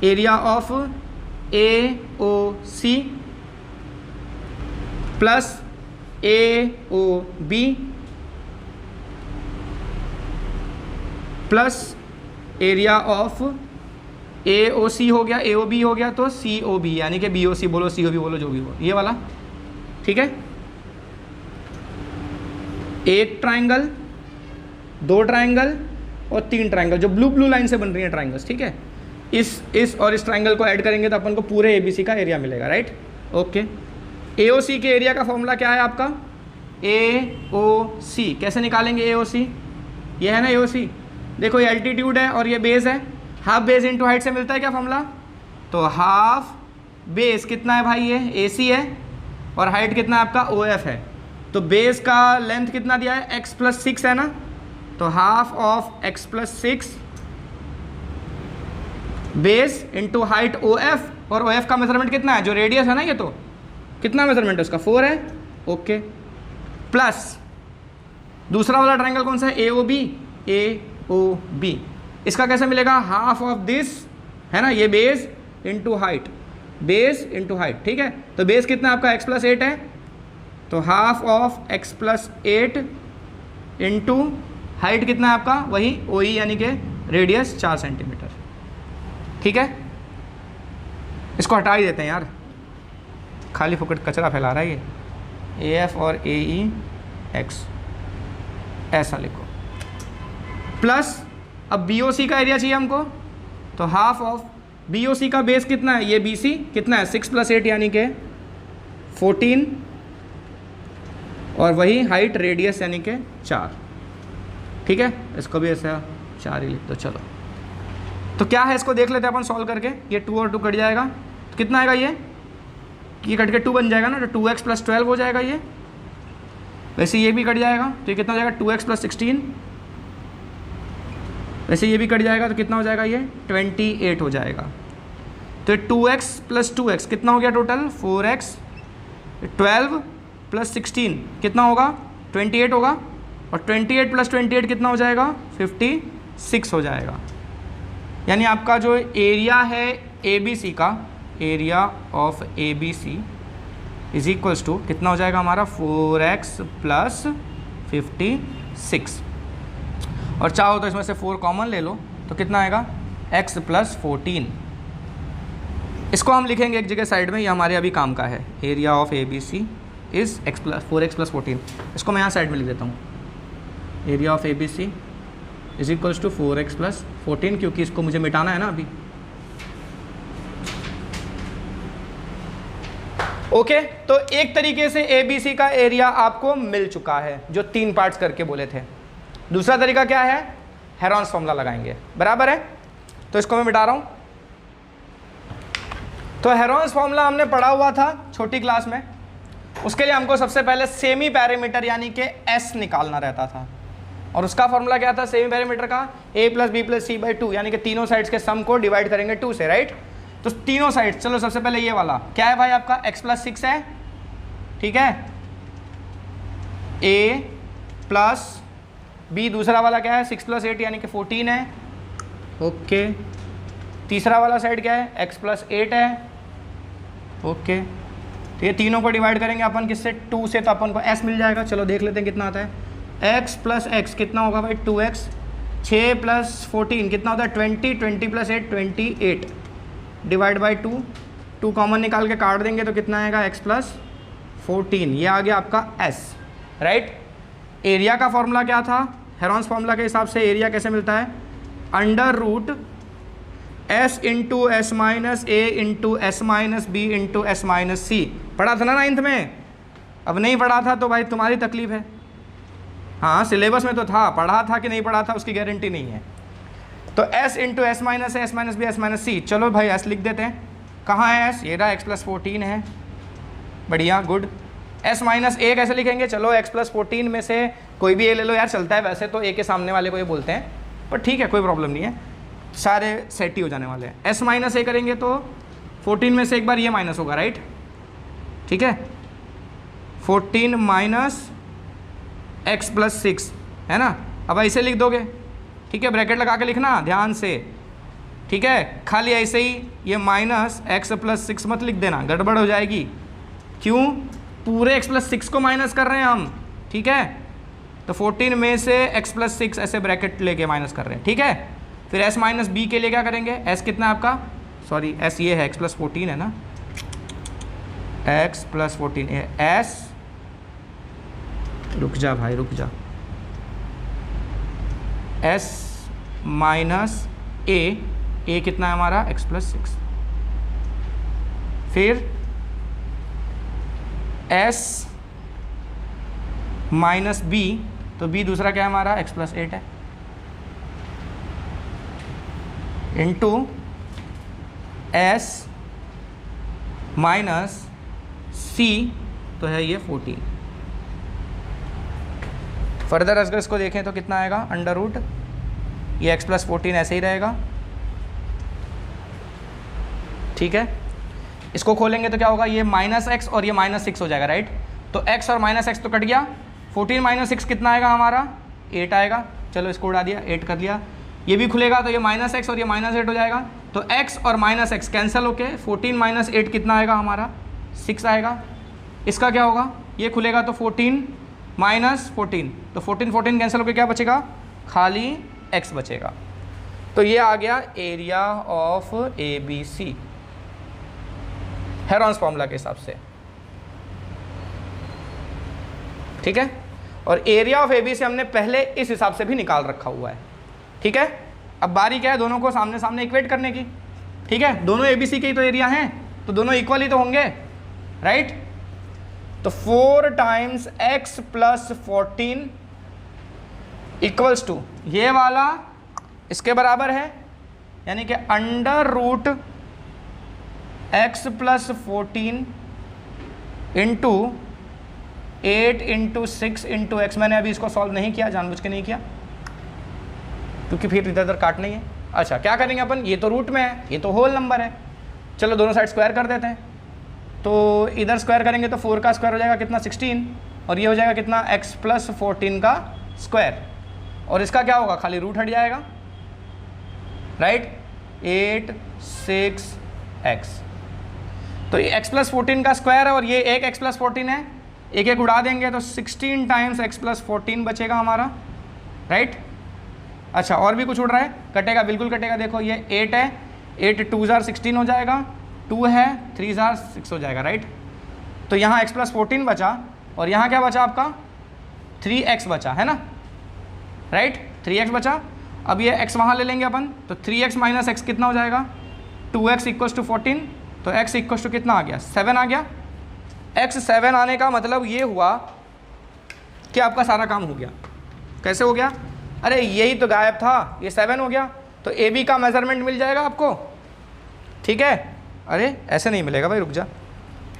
Area of AOC plus AOB plus area of AOC हो गया, AOB हो गया, तो COB, यानी कि BOC बोलो, COB बोलो, जो भी हो, ये वाला। ठीक है, एक ट्राइंगल, 2 ट्राइंगल और 3 ट्राइंगल जो ब्लू लाइन से बन रही है ट्राइंगल्स। ठीक है, इस और इस ट्राइंगल को ऐड करेंगे तो अपन को पूरे ABC का एरिया मिलेगा, राइट? ओके, AOC के एरिया का फॉर्मूला क्या है आपका? AOC कैसे निकालेंगे? AOC ये है ना AOC, देखो ये एल्टीट्यूड है और ये बेस है, हाफ बेस इंटू हाइट से मिलता है क्या फॉर्मूला? तो हाफ बेस कितना है भाई? ये AC है, और हाइट कितना है आपका? OF है। तो बेस का लेंथ कितना दिया है? X + 6 है ना, तो half of X + 6 base into height OF, और OF का मेजरमेंट कितना है? जो रेडियस है ना, ये तो कितना मेजरमेंट है उसका? 4 है। ओके, प्लस दूसरा वाला ट्राइंगल कौन सा है? AOB। इसका कैसे मिलेगा? हाफ ऑफ दिस है ना, ये base into height, base into height. ठीक है, तो बेस कितना आपका? X + 8 है, तो half of X + 8 into height कितना है आपका, वही OE यानी कि रेडियस 4 सेंटीमीटर। ठीक है, इसको हटा ही देते हैं यार, खाली फुकट कचरा फैला रहा है ये। AF और AE x ऐसा लिखो, प्लस अब BOC का एरिया चाहिए हमको, तो हाफ ऑफ BOC का बेस कितना है, ये BC कितना है 6 + 8 यानी कि 14, और वही हाइट रेडियस यानी कि 4। ठीक है, इसको भी ऐसा 4 ही लिख दो। चलो तो क्या है, इसको देख लेते हैं अपन सॉल्व करके। ये 2 और 2 कट जाएगा तो कितना आएगा, ये कट के 2 बन जाएगा ना, तो 2x + 12 हो जाएगा ये। वैसे ये भी कट जाएगा तो ये कितना हो जाएगा 2x + 16। वैसे ये भी कट जाएगा तो कितना हो जाएगा, ये 28 हो जाएगा। तो 2x + 2x कितना हो गया टोटल 4x, 12 + 16 कितना होगा 28 होगा, और 28 + 28 कितना हो जाएगा 56 हो जाएगा। यानी आपका जो एरिया है ABC का, area of ABC is equals to कितना हो जाएगा हमारा 4x + 56, और चाहो तो इसमें से 4 कॉमन ले लो तो कितना आएगा x + 14। इसको हम लिखेंगे एक जगह साइड में, ये हमारे अभी काम का है। Area of ABC is 4x + 14। इसको मैं यहाँ साइड में लिख देता हूँ, area of ABC is equals to 4x + 14, क्योंकि इसको मुझे मिटाना है ना अभी। ओके, तो एक तरीके से ABC का एरिया आपको मिल चुका है, जो 3 पार्ट्स करके बोले थे। दूसरा तरीका क्या है, हेरॉन्स फॉर्मूला लगाएंगे, बराबर है। तो इसको मैं मिटा रहा हूं। तो हेरॉन्स फॉर्मूला हमने पढ़ा हुआ था छोटी क्लास में। उसके लिए हमको सबसे पहले सेमी पैरामीटर यानी कि S निकालना रहता था, और उसका फॉर्मूला क्या था सेमी पैरामीटर का, A + B + C/2, यानी कि तीनों साइड्स के सम को डिवाइड करेंगे 2 से, राइट। तो तीनों साइड्स, चलो सबसे पहले ये वाला क्या है भाई आपका x + 6 है, ठीक है। A + B, दूसरा वाला क्या है 6 + 8 यानी कि 14 है, ओके। तीसरा वाला साइड क्या है x + 8 है, ओके। तो ये तीनों को डिवाइड करेंगे अपन किससे 2 से, तो अपन को s मिल जाएगा। चलो देख लेते हैं कितना आता है। x + x कितना होगा भाई 2x, 6 + 14 कितना होता है 20, 20 + 8 28, डिवाइड बाई 2, 2 कॉमन निकाल के काट देंगे तो कितना आएगा x + 14। ये आ गया आपका s, राइट। एरिया का फॉर्मूला क्या था, हेरॉन्स फॉर्मूला के हिसाब से एरिया कैसे मिलता है, √s × s - a × s - b × s - c। पढ़ा था ना 9th में, अब नहीं पढ़ा था तो भाई तुम्हारी तकलीफ है। हाँ सिलेबस में तो था, पढ़ा था कि नहीं पढ़ा था उसकी गारंटी नहीं है। तो s × s - a, s - b, s - c। चलो भाई s लिख देते हैं। कहाँ है s, ये रहा x + 14 है, बढ़िया गुड। s - a कैसे लिखेंगे, चलो x + 14 में से कोई भी a ले लो यार, चलता है। वैसे तो a के सामने वाले को ये बोलते हैं, पर ठीक है कोई प्रॉब्लम नहीं है, सारे सेट ही हो जाने वाले हैं। s - a करेंगे तो 14 में से एक बार ये माइनस होगा, राइट, ठीक है। 14 - x + 6 है ना। अब ऐसे लिख दोगे, ठीक है, ब्रैकेट लगा के लिखना ध्यान से, ठीक है। खाली ऐसे ही ये -x + 6 मत लिख देना, गड़बड़ हो जाएगी। क्यों, पूरे x + 6 को माइनस कर रहे हैं हम, ठीक है। तो 14 में से x + 6 ऐसे ब्रैकेट लेके माइनस कर रहे हैं, ठीक है। फिर s - b के लिए क्या करेंगे, s कितना है आपका, सॉरी s ये है x + 14 है ना, x + 14 है s, रुक जा भाई रुक जा, s - a कितना है हमारा x + 6, फिर s - b, तो b दूसरा क्या है हमारा x + 8 है, इंटू s - c, तो है ये 14। फर्दर अगर इसको देखें तो कितना आएगा √, ये x + 14 ऐसे ही रहेगा, ठीक है। इसको खोलेंगे तो क्या होगा, ये -x और ये -6 हो जाएगा, राइट। तो x और -x तो कट गया, 14 - 6 कितना आएगा हमारा 8 आएगा। चलो इसको उड़ा दिया, 8 कर लिया। ये भी खुलेगा तो ये -x और ये -8 हो जाएगा, तो x और -x कैंसिल होके 14 - 8 कितना आएगा हमारा 6 आएगा। इसका क्या होगा, ये खुलेगा तो 14 - 14, तो 14 कैंसिल होकर क्या बचेगा खाली x बचेगा। तो ये आ गया area of ABC Heron's formula के हिसाब से, ठीक है। और एरिया ऑफ ABC हमने पहले इस हिसाब से भी निकाल रखा हुआ है, ठीक है। अब बारी क्या है, दोनों को सामने सामने इक्वेट करने की, ठीक है। दोनों ABC के ही तो एरिया हैं, तो दोनों इक्वल ही तो होंगे, राइट। तो 4 times x plus 14 equals to ये वाला इसके बराबर है, यानी कि under root x plus 14 into 8 into 6 into x। मैंने अभी इसको सॉल्व नहीं किया, जानबूझ के नहीं किया, क्योंकि फिर इधर उधर काटना ही है। अच्छा, क्या करेंगे अपन, ये तो रूट में है, ये तो होल नंबर है, चलो दोनों साइड स्क्वायर कर देते हैं। तो इधर स्क्वायर करेंगे तो 4 का स्क्वायर हो जाएगा कितना, 16, और ये हो जाएगा कितना, x प्लस 14 का स्क्वायर, और इसका क्या होगा, खाली रूट हट जाएगा, राइट। 8 6x, तो ये x प्लस 14 का स्क्वायर है और ये एक x प्लस 14 है, एक एक उड़ा देंगे तो 16 टाइम्स x प्लस 14 बचेगा हमारा, राइट। अच्छा, और भी कुछ उड़ रहा है, कटेगा, बिल्कुल कटेगा। देखो ये 8 है, 8 2 जार 16 हो जाएगा, 2 है 3 जार 6 हो जाएगा, राइट। तो यहाँ x प्लस 14 बचा, और यहाँ क्या बचा आपका, 3x बचा, है ना, राइट। 3x बचा। अब ये x वहाँ ले लेंगे अपन, तो 3x माइनस x कितना हो जाएगा, 2x इक्वल्स टू 14, तो x इक्वल्स टू कितना आ गया, 7 आ गया। x 7 आने का मतलब ये हुआ कि आपका सारा काम हो गया। कैसे हो गया, अरे यही तो गायब था, ये 7 हो गया, तो AB का मेजरमेंट मिल जाएगा आपको, ठीक है। अरे ऐसे नहीं मिलेगा भाई, रुक जा,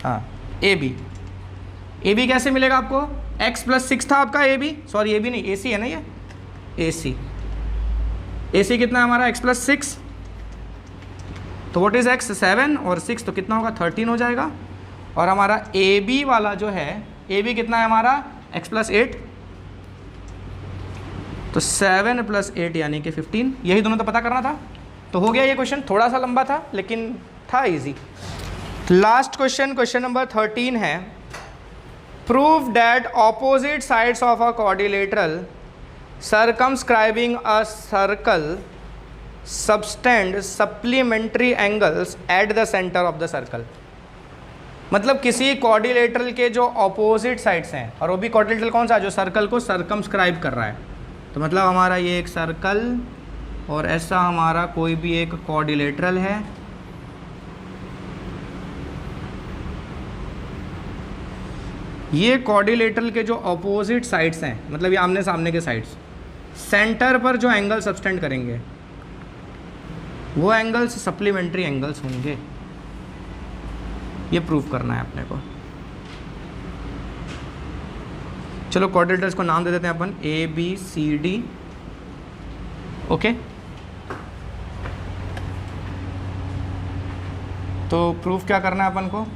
हाँ AB कैसे मिलेगा आपको, x प्लस 6 था आपका AB, सॉरी AB नहीं, AC है ना, ये AC कितना है हमारा, x प्लस 6, तो व्हाट इज x, 7 और 6 तो कितना होगा, 13 हो जाएगा। और हमारा AB वाला जो है, AB कितना है हमारा, x प्लस 8, तो 7 प्लस 8 यानी कि 15, यही दोनों तो पता करना था। तो हो गया ये क्वेश्चन, थोड़ा सा लंबा था लेकिन था easy. Last question, question number 13 है, prove that opposite sides of a quadrilateral circumscribing a circle subtend supplementary angles at the center of the circle। मतलब किसी क्वाड्रिलेटरल के जो ऑपोजिट साइड्स हैं, और वो भी क्वाड्रिलेटरल कौन सा, जो सर्कल को सर्कमस्क्राइब कर रहा है, तो मतलब हमारा ये एक सर्कल और ऐसा हमारा कोई भी एक क्वाड्रिलेटरल है, ये क्वाड्रिलेटरल के जो ऑपोजिट साइड्स हैं, मतलब ये आमने सामने के साइड्स, सेंटर पर जो एंगल सब्सटेंड करेंगे वो एंगल्स सप्लीमेंट्री एंगल्स होंगे, ये प्रूव करना है अपने को। चलो क्वाड्रिलेटरल्स को नाम दे देते हैं अपन, ABCD, ओके। तो प्रूफ क्या करना है अपन को,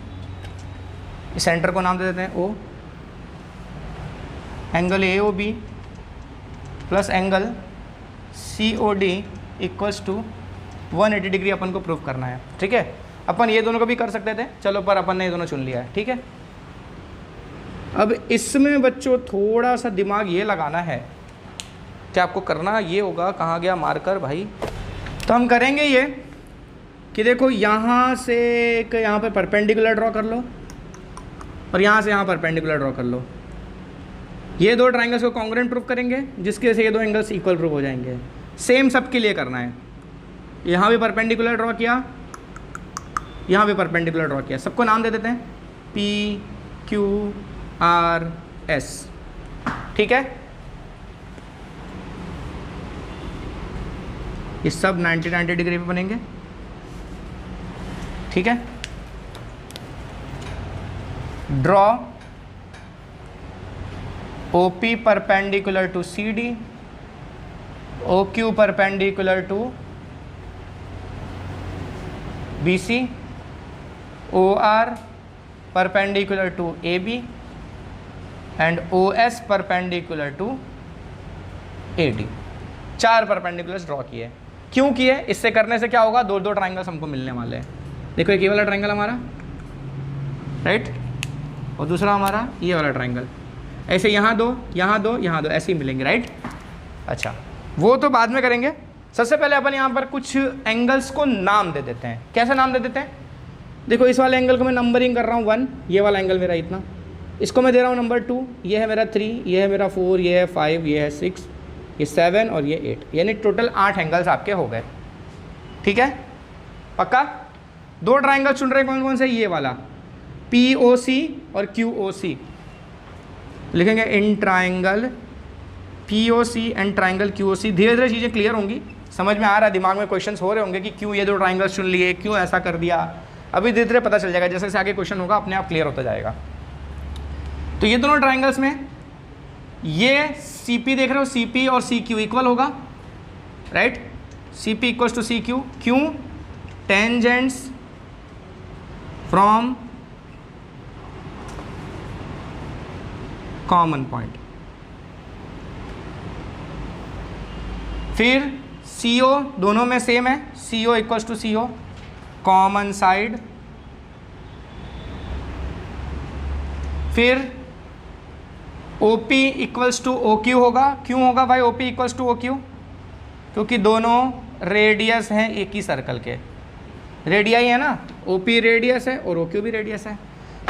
इस सेंटर को नाम दे देते हैं O, angle AOB plus angle COD equals to 180 degree अपन को प्रूफ करना है, ठीक है। अपन ये दोनों को भी कर सकते थे, चलो पर अपन ने ये दोनों चुन लिया है, ठीक है। अब इसमें बच्चों थोड़ा सा दिमाग ये लगाना है कि आपको करना ये होगा, कहाँ गया मार्कर भाई, तो हम करेंगे ये कि देखो यहाँ से एक यहाँ पे परपेंडिकुलर ड्रॉ कर लो, और यहाँ से यहाँ परपेंडिकुलर ड्रॉ कर लो। ये दो ट्राइंगल्स को कॉन्ग्रुएंट प्रूफ करेंगे, जिसकी वजह से ये दो एंगल्स इक्वल प्रूफ हो जाएंगे। सेम सबके लिए करना है, यहाँ भी परपेंडिकुलर ड्रॉ किया, यहाँ भी परपेंडिकुलर ड्रॉ किया, सबको नाम दे देते हैं PQRS, ठीक है। ये सब 90-90 डिग्री पे बनेंगे, ठीक है। Draw OP perpendicular to CD, OQ perpendicular to BC, OR perpendicular to AB and OS perpendicular to AD। 4 perpendiculars draw किए। क्यों किए, इससे करने से क्या होगा, दो दो ट्राइंगल्स हमको मिलने वाले हैं। देखो एक ये वाला ट्राइंगल हमारा, राइट, और दूसरा हमारा ये वाला ट्राइंगल, ऐसे यहाँ दो यहाँ दो यहाँ दो, ऐसे ही मिलेंगे, राइट। अच्छा, वो तो बाद में करेंगे। सबसे पहले अपन यहाँ पर कुछ एंगल्स को नाम दे देते हैं। कैसे नाम दे देते हैं? देखो इस वाले एंगल को मैं नंबरिंग कर रहा हूँ 1, ये वाला एंगल मेरा इतना, इसको मैं दे रहा हूँ नंबर 2, ये है मेरा 3, ये है मेरा 4, ये है 5, ये है 6, ये 7 और ये 8, यानी टोटल 8 एंगल्स आपके हो गए। ठीक है, पक्का? 2 ट्राइंगल चुन रहे कौन कौन से? ये वाला POC और QOC लिखेंगे, in triangle POC and triangle QOC। धीरे धीरे चीज़ें क्लियर होंगी, समझ में आ रहा है, दिमाग में क्वेश्चंस हो रहे होंगे कि क्यों ये 2 ट्राइंगल्स चुन लिए, क्यों ऐसा कर दिया। अभी धीरे धीरे पता चल जाएगा, जैसे जैसे आगे क्वेश्चन होगा अपने आप क्लियर होता जाएगा। तो ये दोनों ट्राइंगल्स में ये CP देख रहे हो, CP और CQ इक्वल होगा, right? CP equals to CQ। क्यों? Tangents from common point. फिर CO दोनों में सेम है, CO equals to CO common side. फिर OP इक्वल्स टू OQ होगा। क्यों होगा भाई OP इक्वल्स टू OQ? क्योंकि दोनों रेडियस हैं एक ही सर्कल के, रेडियाई है ना, OP रेडियस है और OQ भी रेडियस है।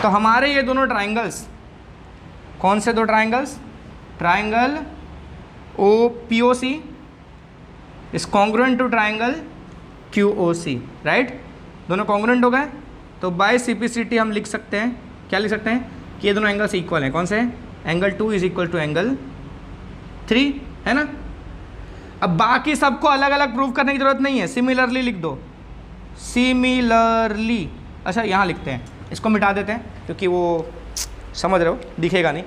तो हमारे ये दोनों ट्राइंगल्स कौन से 2 triangles? Triangle OPOC is congruent to triangle QOC, राइट? दोनों कॉन्ग्रुएंट हो गए, तो बाय CPCT हम लिख सकते हैं, क्या लिख सकते हैं कि ये दोनों एंगल्स इक्वल हैं। कौन से? Angle 2 is equal to angle 3, है ना? अब बाकी सबको अलग अलग प्रूव करने की जरूरत नहीं है, सिमिलरली लिख दो, सिमिलरली। अच्छा यहाँ लिखते हैं, इसको मिटा देते हैं क्योंकि वो समझ रहे हो दिखेगा नहीं।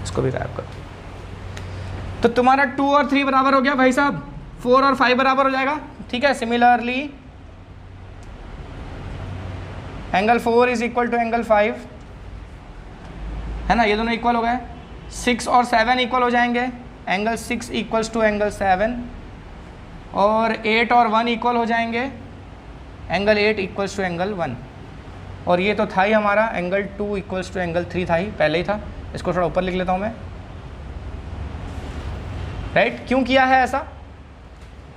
इसको भी गायब कर। तो तुम्हारा 2 और 3 बराबर हो गया भाई साहब, 4 और 5 बराबर हो जाएगा। ठीक है, similarly angle 4 is equal to angle 5, है ना? ये दोनों इक्वल हो गए। 6 और 7 इक्वल हो जाएंगे, एंगल 6 इक्वल्स टू एंगल 7, और 8 और 1 इक्वल हो जाएंगे, एंगल 8 इक्वल्स टू एंगल 1। और ये तो था ही हमारा एंगल 2 इक्वल्स टू एंगल 3 था ही, पहले ही था। इसको थोड़ा ऊपर लिख लेता हूँ मैं, राइट? क्यों किया है ऐसा?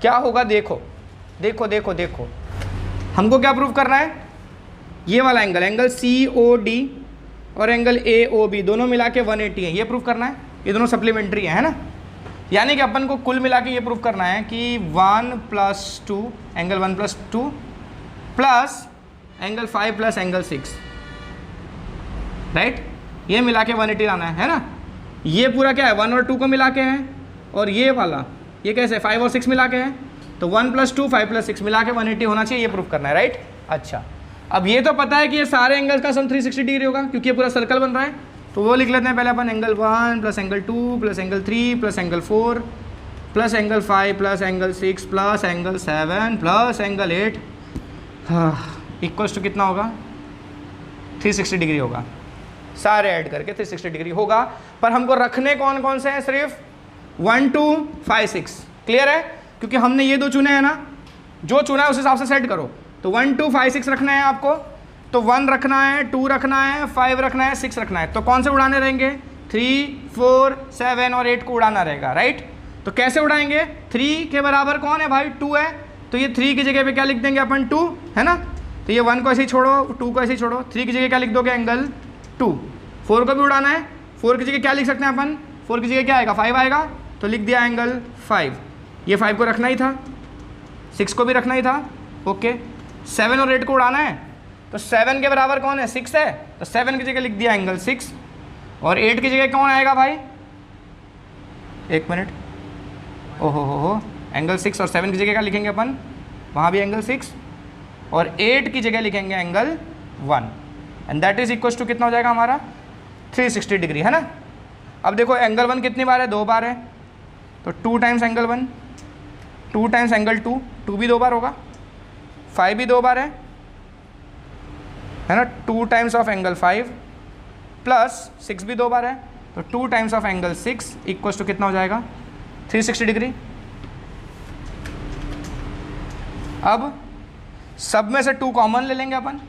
क्या होगा देखो देखो देखो देखो, हमको क्या प्रूव करना है? ये वाला एंगल, एंगल COD और एंगल AOB दोनों मिला के 180 है, ये प्रूव करना है। ये दोनों सप्लीमेंट्री है ना? यानी कि अपन को कुल मिला के ये प्रूव करना है कि 1 + 2 angle 1 + 2 plus angle 5 plus angle 6, right? ये मिला के 180 लाना है ना? ये पूरा क्या है? 1 और 2 को मिला के है, और ये वाला ये कैसे 5 और 6 मिला के है, तो 1 + 2 5 + 6 मिला के 180 होना चाहिए, ये प्रूव करना है, राइट? अच्छा, अब ये तो पता है कि ये सारे एंगल्स का सम 360 डिग्री होगा क्योंकि ये पूरा सर्कल बन रहा है, तो वो लिख लेते हैं पहले अपन, angle 1 plus angle 2 plus angle 3 plus angle 4 plus angle 5 plus angle 6 plus angle 7 plus angle 8 equals to कितना होगा? 360 डिग्री होगा। सारे ऐड करके 360 डिग्री होगा। पर हमको रखने कौन कौन से हैं? सिर्फ 1 2 5 6। क्लियर है? क्योंकि हमने ये 2 चुने हैं ना, जो चुना है उस हिसाब से सेट करो। तो 1 2 5 6 रखना है आपको, तो 1 रखना है, 2 रखना है, 5 रखना है, 6 रखना है। तो कौन से उड़ाने रहेंगे? 3 4 7 और 8 को उड़ाना रहेगा, राइट? तो कैसे उड़ाएंगे? 3 के बराबर कौन है भाई? 2 है, तो ये 3 की जगह पे क्या लिख देंगे अपन? 2, है ना? तो ये 1 को ऐसे ही छोड़ो, 2 को ऐसे ही छोड़ो, 3 की जगह क्या लिख दोगे? एंगल 2। 4 को भी उड़ाना है, 4 की जगह क्या लिख सकते हैं अपन? 4 की जगह क्या आएगा? 5 आएगा, तो लिख दिया एंगल 5। ये 5 को रखना ही था, 6 को भी रखना ही था, ओके। 7 और 8 को उड़ाना है, तो 7 के बराबर कौन है? 6 है, तो 7 की जगह लिख दिया एंगल 6। और 8 की जगह कौन आएगा भाई? एक मिनट, ओहो हो, एंगल 6 और 7 की जगह क्या लिखेंगे अपन? वहाँ भी एंगल 6, और 8 की जगह लिखेंगे angle 1, and that is equal to कितना हो जाएगा हमारा? 360 डिग्री, है ना? अब देखो एंगल 1 कितनी बार है? 2 बार है, तो 2 टाइम्स एंगल 1, 2 टाइम्स एंगल 2, 2 भी 2 बार होगा, 5 भी 2 बार है ना? 2 टाइम्स ऑफ एंगल 5 प्लस 6 भी 2 बार है, तो 2 times of angle 6 equals to कितना हो जाएगा? 360 डिग्री। अब सब में से 2 कॉमन ले लेंगे अपन,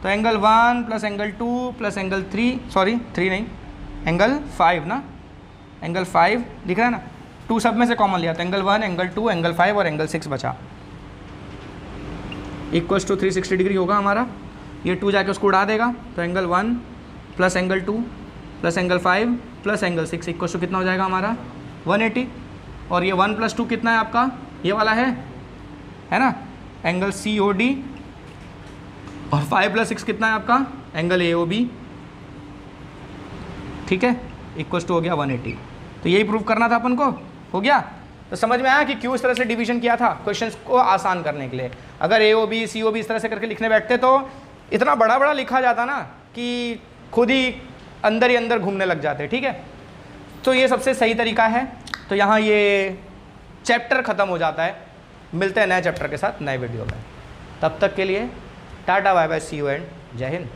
तो angle 1 plus angle 2 plus angle 3, sorry 3 नहीं, एंगल 5 ना, एंगल 5 दिख रहा है ना, 2 सब में से कॉमन लिया तो एंगल 1, एंगल 2, एंगल 5 और एंगल 6 बचा, इक्वल्स टू 360 डिग्री होगा हमारा। ये 2 जाके उसको उड़ा देगा, तो angle 1 plus angle 2 plus angle 5 plus angle 6 equals to कितना हो जाएगा हमारा 180। और ये 1 प्लस 2 कितना है आपका, ये वाला है ना, एंगल COD, और 5 प्लस 6 कितना है आपका, एंगल AOB, ठीक है, इक्वल्स टू हो गया 180। तो यही प्रूव करना था अपन को, हो गया। तो समझ में आया कि क्यों इस तरह से डिवीजन किया था, क्वेश्चंस को आसान करने के लिए। अगर AOB COB इस तरह से करके लिखने बैठते तो इतना बड़ा बड़ा लिखा जाता ना कि खुद ही अंदर घूमने लग जाते, ठीक है। तो ये सबसे सही तरीका है। तो यहाँ ये चैप्टर ख़त्म हो जाता है, मिलते हैं नए चैप्टर के साथ नए वीडियो में। तब तक के लिए tata bye bye, see you and जय हिंद।